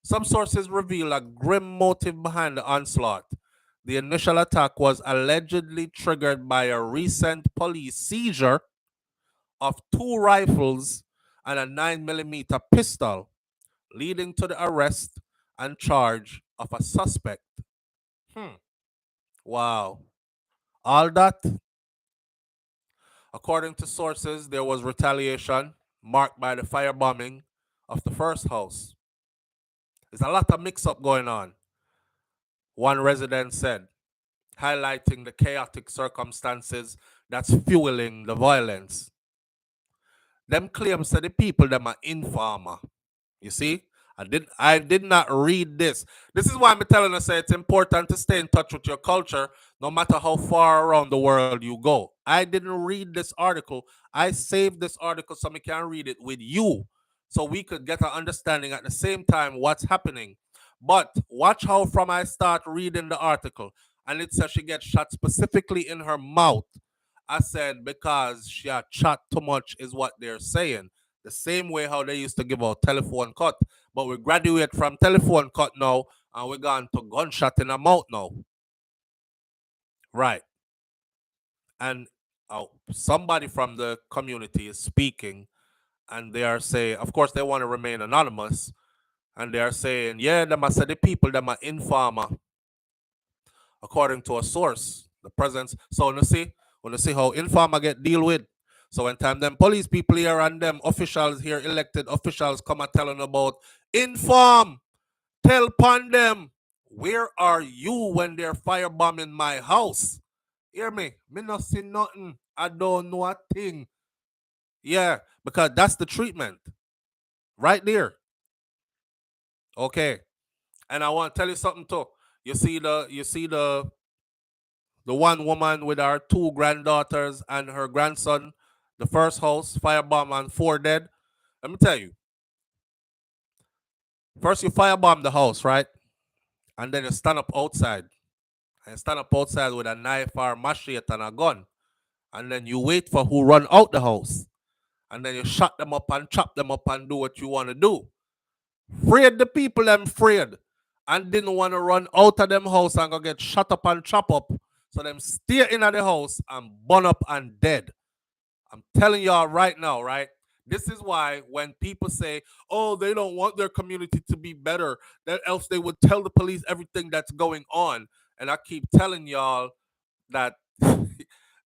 Some sources reveal a grim motive behind the onslaught. The initial attack was allegedly triggered by a recent police seizure of 2 rifles and a 9mm pistol, leading to the arrest and charge of a suspect. Wow. All that? According to sources, there was retaliation marked by the firebombing of the first house. There's a lot of mix-up going on, one resident said, highlighting the chaotic circumstances that's fueling the violence. Them claims that the people them are informer. You see? I did not read this. This is why I'm telling us that it's important to stay in touch with your culture no matter how far around the world you go. I didn't read this article. I saved this article so I can read it with you, so we could get an understanding at the same time what's happening. But watch how from I start reading the article, and it says she gets shot specifically in her mouth. I said because she had chat too much is what they're saying. The same way how they used to give out telephone cut. But we graduate from telephone cut now, and we're gone to gunshot in the mouth now. Right. And somebody from the community is speaking, and they are saying, of course, they want to remain anonymous, and they are saying, yeah, them are the people, them are informer, according to a source. The presence. So when you see how informer get deal with. So when time them police people here and them officials here, elected officials, come and telling about inform, tell upon them, where are you when they're firebombing my house? Hear me? Me not see nothing. I don't know a thing. Yeah, because that's the treatment. Right there. Okay. And I want to tell you something too. You see the one woman with her 2 granddaughters and her grandson, the first house, firebomb and 4 dead. Let me tell you. First, you firebomb the house, right? And then you stand up outside. And stand up outside with a knife or machete and a gun. And then you wait for who run out the house. And then you shut them up and chop them up and do what you want to do. Afraid the people them afraid. And didn't want to run out of them house and go get shut up and chop up. So them stay in the house and burn up and dead. I'm telling y'all right now, right? This is why when people say, oh, they don't want their community to be better, that else they would tell the police everything that's going on. And I keep telling y'all that,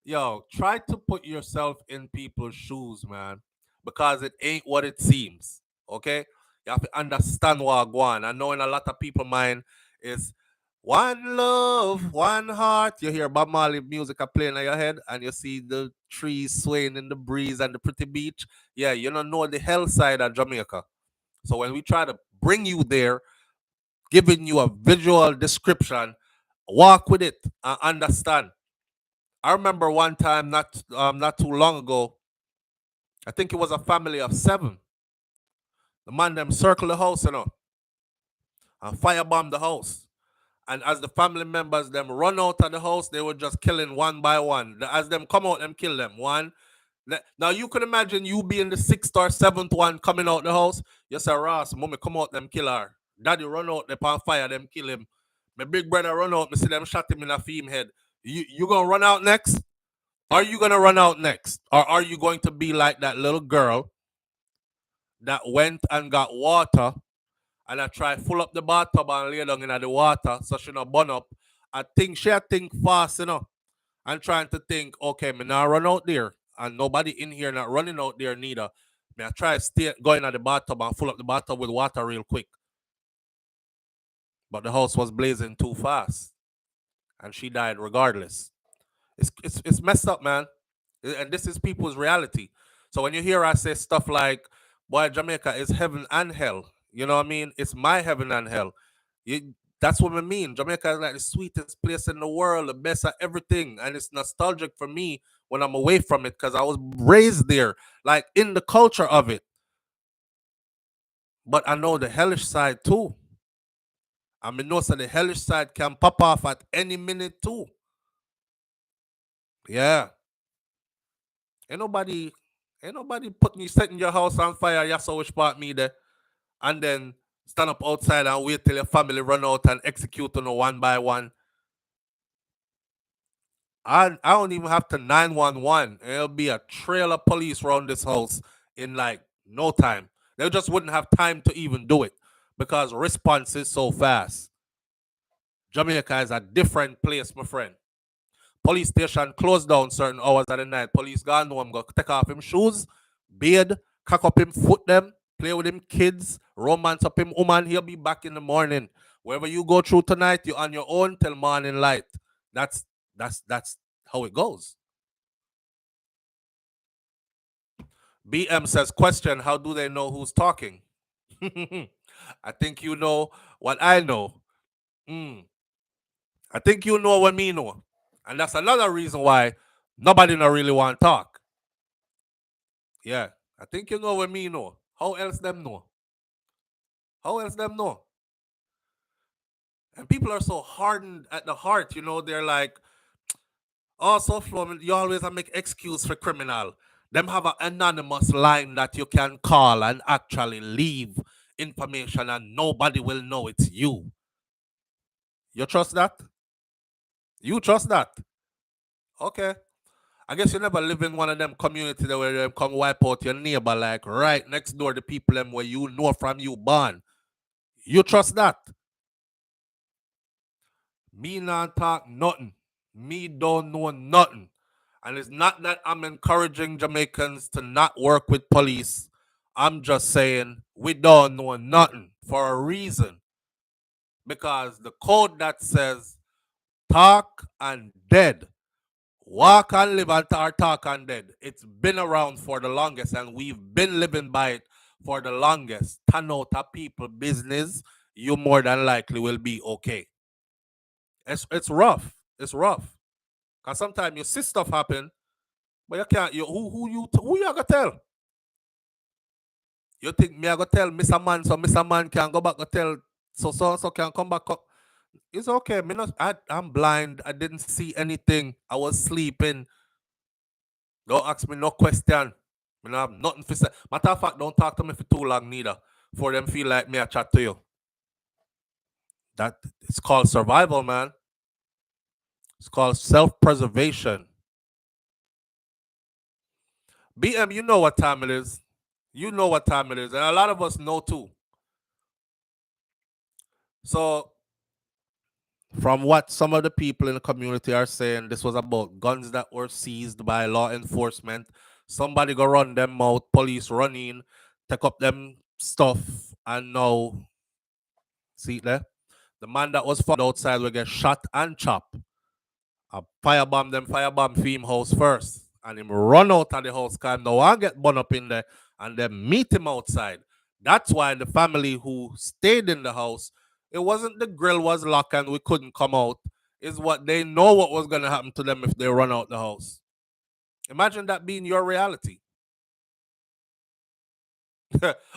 yo, try to put yourself in people's shoes, man, because it ain't what it seems. Okay? You have to understand what I go on. I know in a lot of people's mind is one love, one heart. You hear Bob Marley music playing in your head, and you see the trees swaying in the breeze and the pretty beach. Yeah, you don't know the hell side of Jamaica. So when we try to bring you there, giving you a visual description, walk with it and understand. I remember one time, not too long ago, I think it was a family of 7. The man them circle the house, and firebomb the house. And as the family members them run out of the house, they were just killing one by one. As them come out, them kill them one. Now you can imagine you being the 6th or 7th one coming out the house. You say, Ross, mommy come out, them kill her. Daddy run out, they pan fire, them kill him. My big brother run out, me see them shot him in a theme head. You gonna run out next? Are you gonna run out next? Or are you going to be like that little girl that went and got water and I try full up the bathtub and lay down in the water so she not burn up? I think she think fast, and trying to think, okay, me now run out there, and nobody in here not running out there neither. Me I try stay going at the bathtub and full up the bathtub with water real quick. But the house was blazing too fast, and she died regardless. It's messed up, man. And this is people's reality. So when you hear I say stuff like, boy, Jamaica is heaven and hell, you know what I mean? It's my heaven and hell. That's what I mean. Jamaica is like the sweetest place in the world, the best at everything. And it's nostalgic for me when I'm away from it because I was raised there, like in the culture of it. But I know the hellish side too. I mean, know so the hellish side can pop off at any minute too. Yeah. Ain't nobody, ain't nobody putting you setting your house on fire. That's how which part me there, and then stand up outside and wait till your family run out and execute on one by one. I don't even have to 911. It'll be a trail of police around this house in like no time. They just wouldn't have time to even do it because response is so fast. Jamaica is a different place, my friend. Police station closed down certain hours of the night. Police gone home, go take off him shoes, beard, cock up him foot them, play with him kids, romance up him woman. He'll be back in the morning. Wherever you go through tonight, you're on your own till morning light. That's how it goes. BM says, question, how do they know who's talking? I think you know what I know. I think you know what me know. And that's another reason why nobody not really want to talk. Yeah. I think you know what me know. How else them know? How else them know? And people are so hardened at the heart, they're like, oh, SouFlo, you always make excuse for criminal. Them have an anonymous line that you can call and actually leave information and nobody will know it's you. You trust that? You trust that? Okay. I guess you never live in one of them communities where they come wipe out your neighbor like right next door the people them where you know from you born. You trust that? Me not talk nothing. Me don't know nothing. And it's not that I'm encouraging Jamaicans to not work with police. I'm just saying we don't know nothing for a reason. Because the code that says talk and dead, walk and live and talk and dead, it's been around for the longest and we've been living by it for the longest. Turn out a people business, you more than likely will be okay. It's rough. It's rough. Cause sometimes you see stuff happen, but you can't. Who you gonna tell? You think me I go tell Mr. Man so Mr. Man can go back and tell so can come back up. It's okay. I'm blind. I didn't see anything. I was sleeping. Don't ask me no question. Me no have nothing to say. Matter of fact, don't talk to me for too long neither. For them feel like me I chat to you. That it's called survival, man. It's called self-preservation. BM, you know what time it is. You know what time it is. And a lot of us know too. So from what some of the people in the community are saying, this was about guns that were seized by law enforcement. Somebody go run them out, police run in, take up them stuff, and now, see it there? The man that was found outside will get shot and chopped. I firebomb him house first. And him run out of the house because no one get burned up in there and then meet him outside. That's why the family who stayed in the house, it wasn't the grill was locked and we couldn't come out. It's what they know what was gonna happen to them if they run out the house. Imagine that being your reality.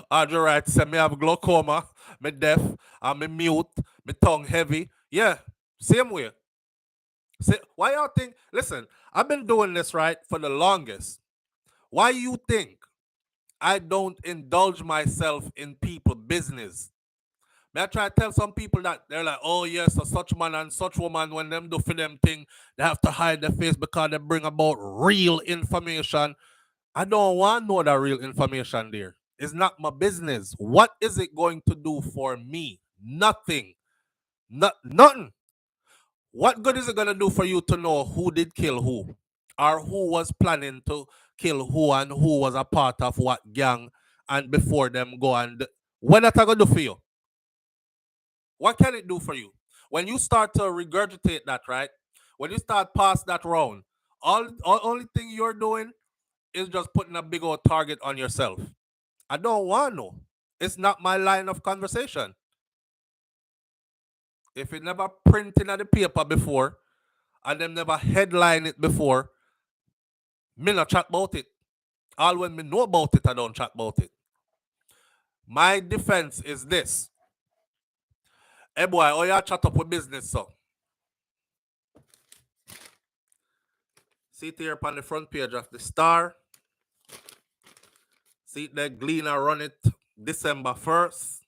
Audrey Wright said me have glaucoma, me deaf, I'm me mute, me tongue heavy. Yeah, same way. See, why y'all think? Listen, I've been doing this right for the longest. Why you think I don't indulge myself in people business? May I try to tell some people that they're like, oh yes, so such man and such woman, when them do for them thing, they have to hide their face because they bring about real information. I don't want to know that real information there. It's not my business. What is it going to do for me? Nothing. Nothing. What good is it going to do for you to know who did kill who? Or who was planning to kill who and who was a part of what gang and before them go and... What that going to do for you? What can it do for you? When you start to regurgitate that, right? When you start past that round, all only thing you're doing is just putting a big old target on yourself. I don't want to know. It's not my line of conversation. If it never printed on the paper before, and them never headline it before, me not chat about it. All when me know about it, I don't chat about it. My defense is this. Hey boy, oh you chat up with business, so. See it here upon the front page of the Star. See it there, Gleaner run it December 1st.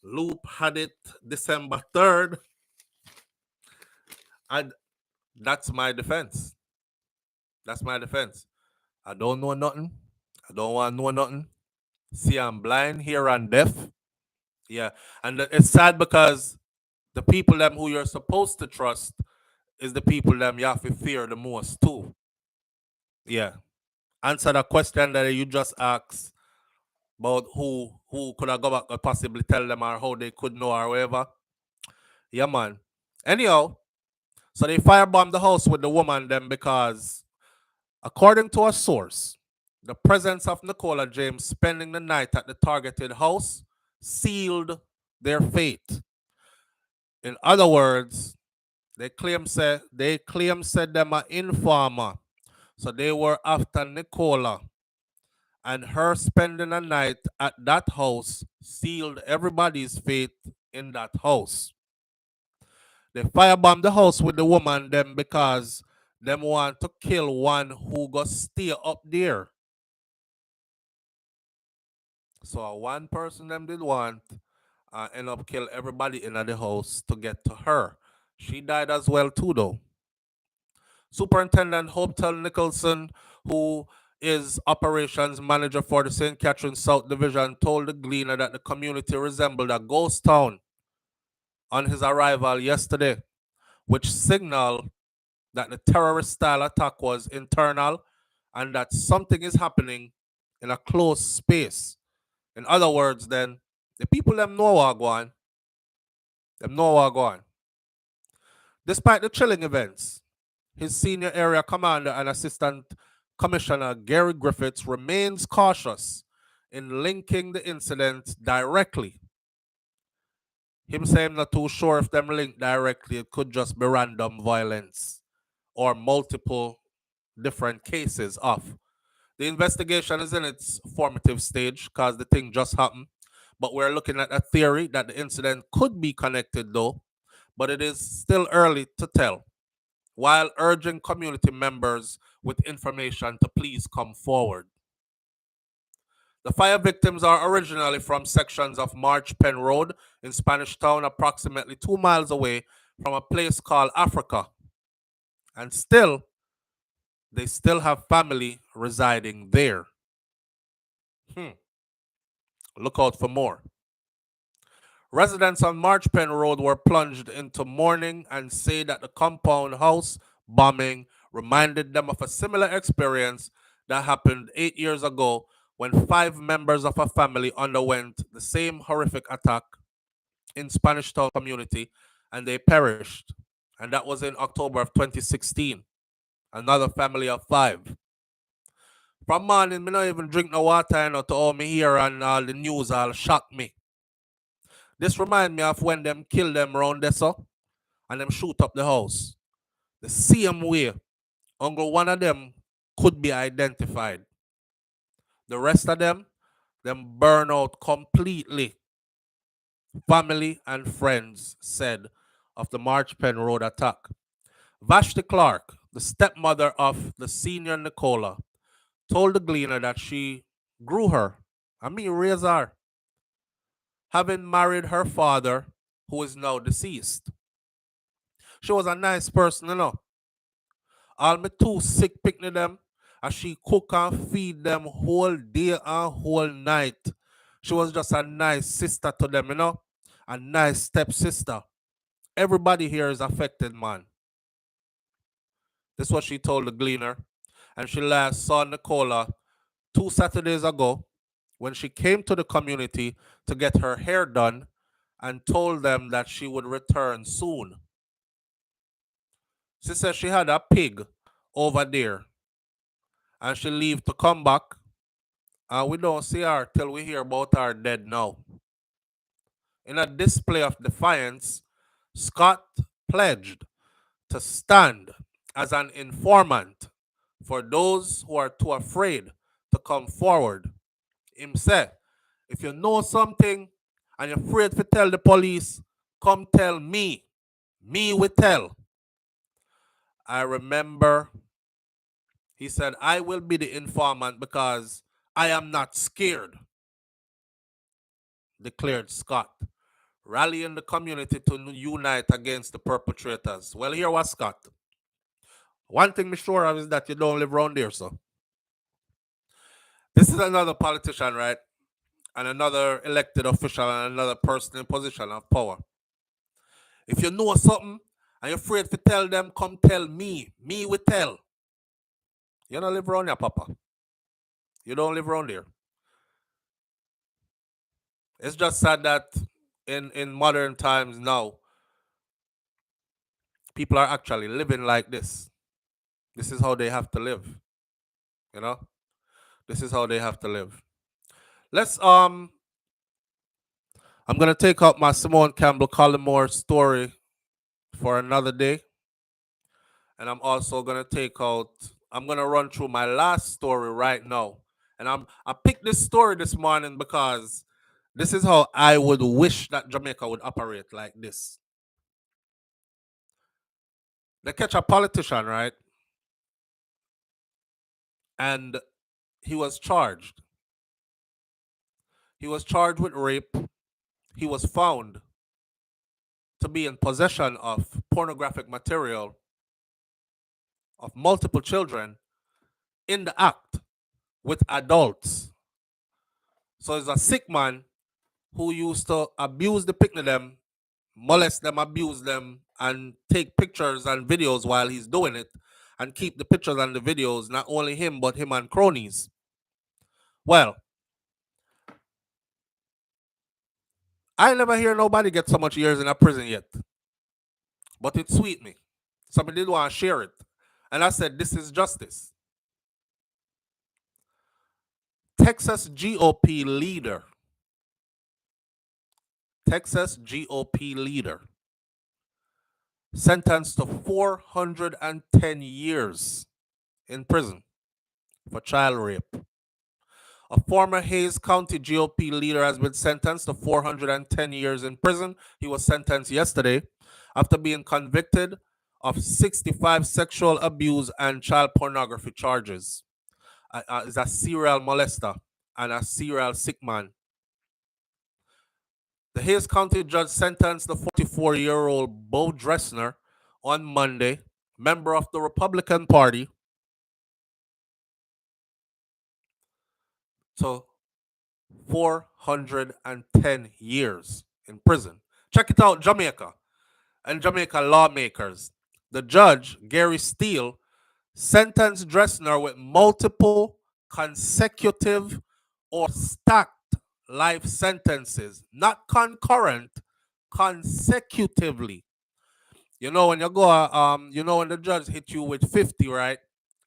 Loop had it December 3rd. And that's my defense. That's my defense. I don't know nothing. I don't want to know nothing. See, I'm blind, hear, and deaf. Yeah. And it's sad because the people them who you're supposed to trust is the people them you have to fear the most too. Yeah. Answer the question that you just asked about who could have go back and possibly tell them or how they could know or whatever. Yeah, man. Anyhow, so they firebombed the house with the woman then because, according to a source, the presence of Nicola James spending the night at the targeted house sealed their fate. In other words, they claim said them an informer. So they were after Nicola. And her spending a night at that house sealed everybody's fate in that house. They firebombed the house with the woman them because them want to kill one who got stay up there. So one person them did want end up kill everybody in the house to get to her. She died as well too though. Superintendent Hopetel Nicholson, who is operations manager for the St. Catherine South Division, told the Gleaner that the community resembled a ghost town on his arrival yesterday, which signaled that the terrorist-style attack was internal and that something is happening in a closed space. In other words, then, the people them know what going. Them know what going. Despite the chilling events, his senior area commander and assistant commissioner Gary Griffiths remains cautious in linking the incident directly. Him saying not too sure if them linked directly, it could just be random violence or multiple different cases of. The investigation is in its formative stage because the thing just happened. But we're looking at a theory that the incident could be connected, though, but it is still early to tell, while urging community members with information to please come forward. The fire victims are originally from sections of March Penn Road in Spanish Town, approximately 2 miles away from a place called Africa. And they still have family residing there. Look out for more. Residents on March Penn Road were plunged into mourning and say that the compound house bombing reminded them of a similar experience that happened 8 years ago when 5 members of a family underwent the same horrific attack in Spanish Town community and they perished. And that was in October of 2016. Another family of 5. From morning, me not even drink no water, to all me hear and all the news all shock me. This remind me of when them kill them round there so, and them shoot up the house. The same way, only one of them could be identified. The rest of them burn out completely. Family and friends said of the March Penn Road attack. Vashti Clark, the stepmother of the senior Nicola, told the Gleaner that she grew her, raised her, having married her father, who is now deceased. She was a nice person, All me 2 sick picnic them, and she cook and feed them whole day and whole night. She was just a nice sister to them, a nice stepsister. Everybody here is affected, man. This is what she told the Gleaner. And she last saw Nicola 2 Saturdays ago when she came to the community to get her hair done and told them that she would return soon. She said she had a pig over there and she leave to come back, and we don't see her till we hear about her dead now. In a display of defiance, Scott pledged to stand as an informant for those who are too afraid to come forward. Him said, if you know something and you're afraid to tell the police, come tell me. Me will tell. I remember he said, I will be the informant because I am not scared, declared Scott, rallying the community to unite against the perpetrators. Well, here was Scott. One thing I'm sure of is that you don't live around there, so. This is another politician, right? And another elected official and another person in position of power. If you know something and you're afraid to tell them, come tell me. Me will tell. You don't live around here, Papa. You don't live around here. It's just sad that in modern times now, people are actually living like this. This is how they have to live. This is how they have to live. I'm gonna take out my Simone Campbell Collymore story for another day. And I'm also gonna I'm gonna run through my last story right now. And I picked this story this morning because this is how I would wish that Jamaica would operate like this. They catch a politician, right? And he was charged. He was charged with rape. He was found to be in possession of pornographic material of multiple children in the act with adults. So he's a sick man who used to abuse the picnic them, molest them, abuse them, and take pictures and videos while he's doing it, and keep the pictures and the videos, not only him, but him and cronies. Well, I never hear nobody get so much years in a prison yet. But it sweet me. Somebody did want to share it. And I said, this is justice. Texas GOP leader sentenced to 410 years in prison for child rape. A former Hayes County GOP leader has been sentenced to 410 years in prison. He was sentenced yesterday after being convicted of 65 sexual abuse and child pornography charges. Is a serial molester and a serial sick man. The Hayes County judge sentenced the 44-year-old Bo Dressner on Monday, member of the Republican Party, to 410 years in prison. Check it out, Jamaica and Jamaica lawmakers. The judge, Gary Steele, sentenced Dressner with multiple consecutive or stacked life sentences, not concurrent, consecutively. You know when you go, when the judge hit you with 50, right?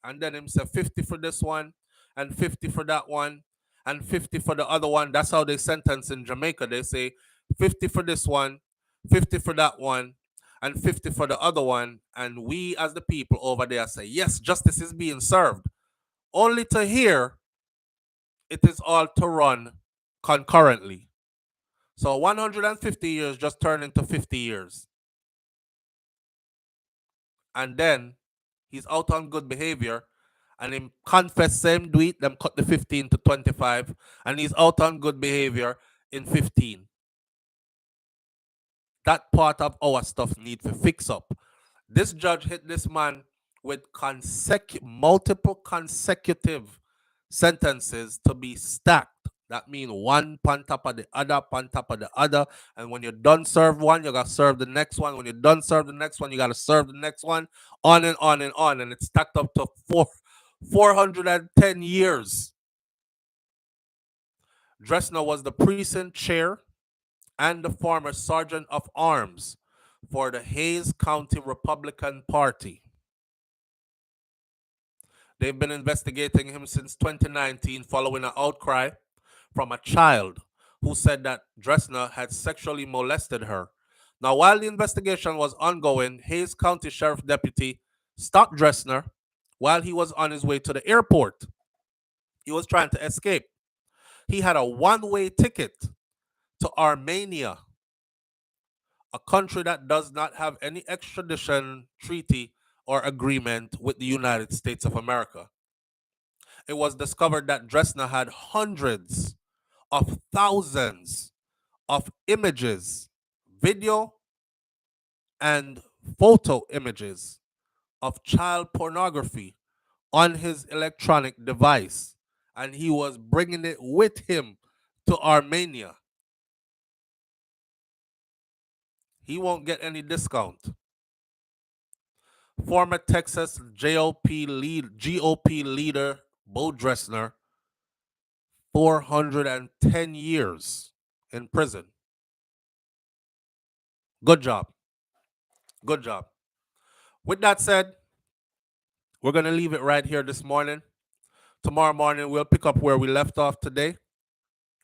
And then him say 50 for this one, and 50 for that one, and 50 for the other one. That's how they sentence in Jamaica. They say 50 for this one, 50 for that one, and 50 for the other one. And we as the people over there say, yes, justice is being served. Only to hear it is all to run concurrently. So 150 years just turned into 50 years. And then he's out on good behavior, and him confess same do it, them cut the 15 to 25, and he's out on good behavior in 15. That part of our stuff need to fix up. This judge hit this man with multiple consecutive sentences to be stacked. That means one on top of the other, on top of the other. And when you're done serve one, you gotta serve the next one. When you're done serve the next one, you gotta serve the next one. On and on and on. And it's stacked up to 410 years. Dressner was the precinct chair and the former sergeant of arms for the Hayes County Republican Party. They've been investigating him since 2019 following an outcry from a child who said that Dressner had sexually molested her. Now, while the investigation was ongoing, Hayes County Sheriff Deputy stopped Dressner while he was on his way to the airport. He was trying to escape. He had a one-way ticket to Armenia, a country that does not have any extradition treaty or agreement with the United States of America. It was discovered that Dressner had hundreds of thousands of images, video and photo images of child pornography on his electronic device, and he was bringing it with him to Armenia. He won't get any discount. Former Texas GOP leader Bo Dressner, 410 years in prison. Good job. Good job. With that said, we're going to leave it right here this morning. Tomorrow morning, we'll pick up where we left off today.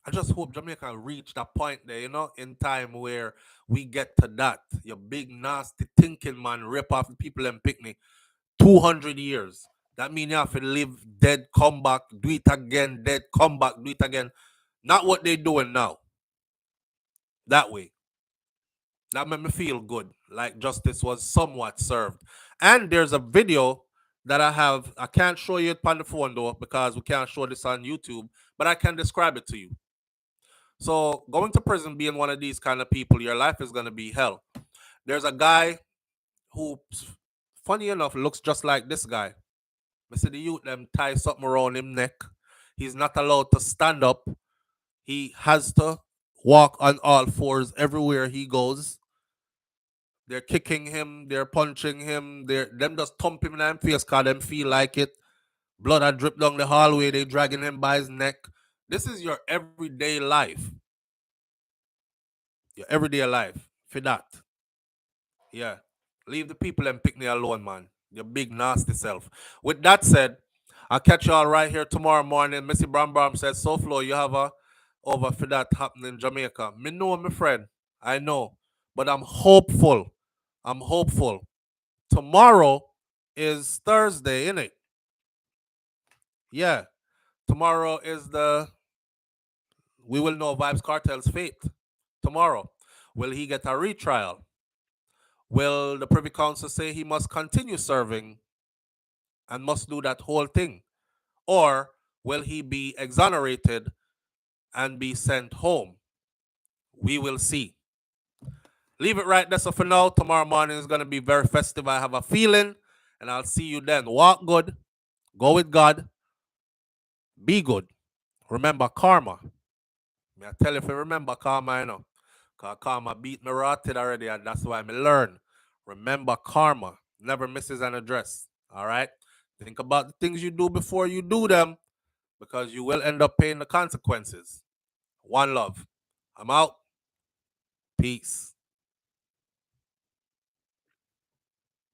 I just hope Jamaica reach that point there, in time where we get to that. Your big, nasty thinking, man, rip off the people and picnic. 200 years. That means you have to live, dead, come back, do it again, dead, come back, do it again. Not what they're doing now. That way. That made me feel good, like justice was somewhat served. And there's a video that I have. I can't show you it on the phone though, because we can't show this on YouTube, but I can describe it to you. So going to prison, being one of these kind of people, your life is going to be hell. There's a guy who, funny enough, looks just like this guy. I see the youth them tie something around him neck. He's not allowed to stand up. He has to walk on all fours everywhere he goes. They're kicking him, they're punching him, them just thump him in the face because them feel like it. Blood had dripped down the hallway, they dragging him by his neck. This is your everyday life. Your everyday life. For that. Yeah. Leave the people and pick me alone, man. Your big nasty self. With that said, I'll catch y'all right here tomorrow morning. Missy Bram says, SouFlo, you have a over for that happening in Jamaica. Me know, my friend. I know. But I'm hopeful. I'm hopeful. Tomorrow is Thursday, innit? Yeah. Tomorrow is we will know Vibes Cartel's fate. Tomorrow. Will he get a retrial? Will the Privy Council say he must continue serving and must do that whole thing? Or will he be exonerated and be sent home? We will see. Leave it right there. So for now, tomorrow morning is going to be very festive. I have a feeling, and I'll see you then. Walk good, go with God, be good. Remember karma. I tell you if you remember karma, you know. Because karma beat me rotted already, and that's why I learn. Remember karma. Never misses an address. All right? Think about the things you do before you do them, because you will end up paying the consequences. One love. I'm out. Peace.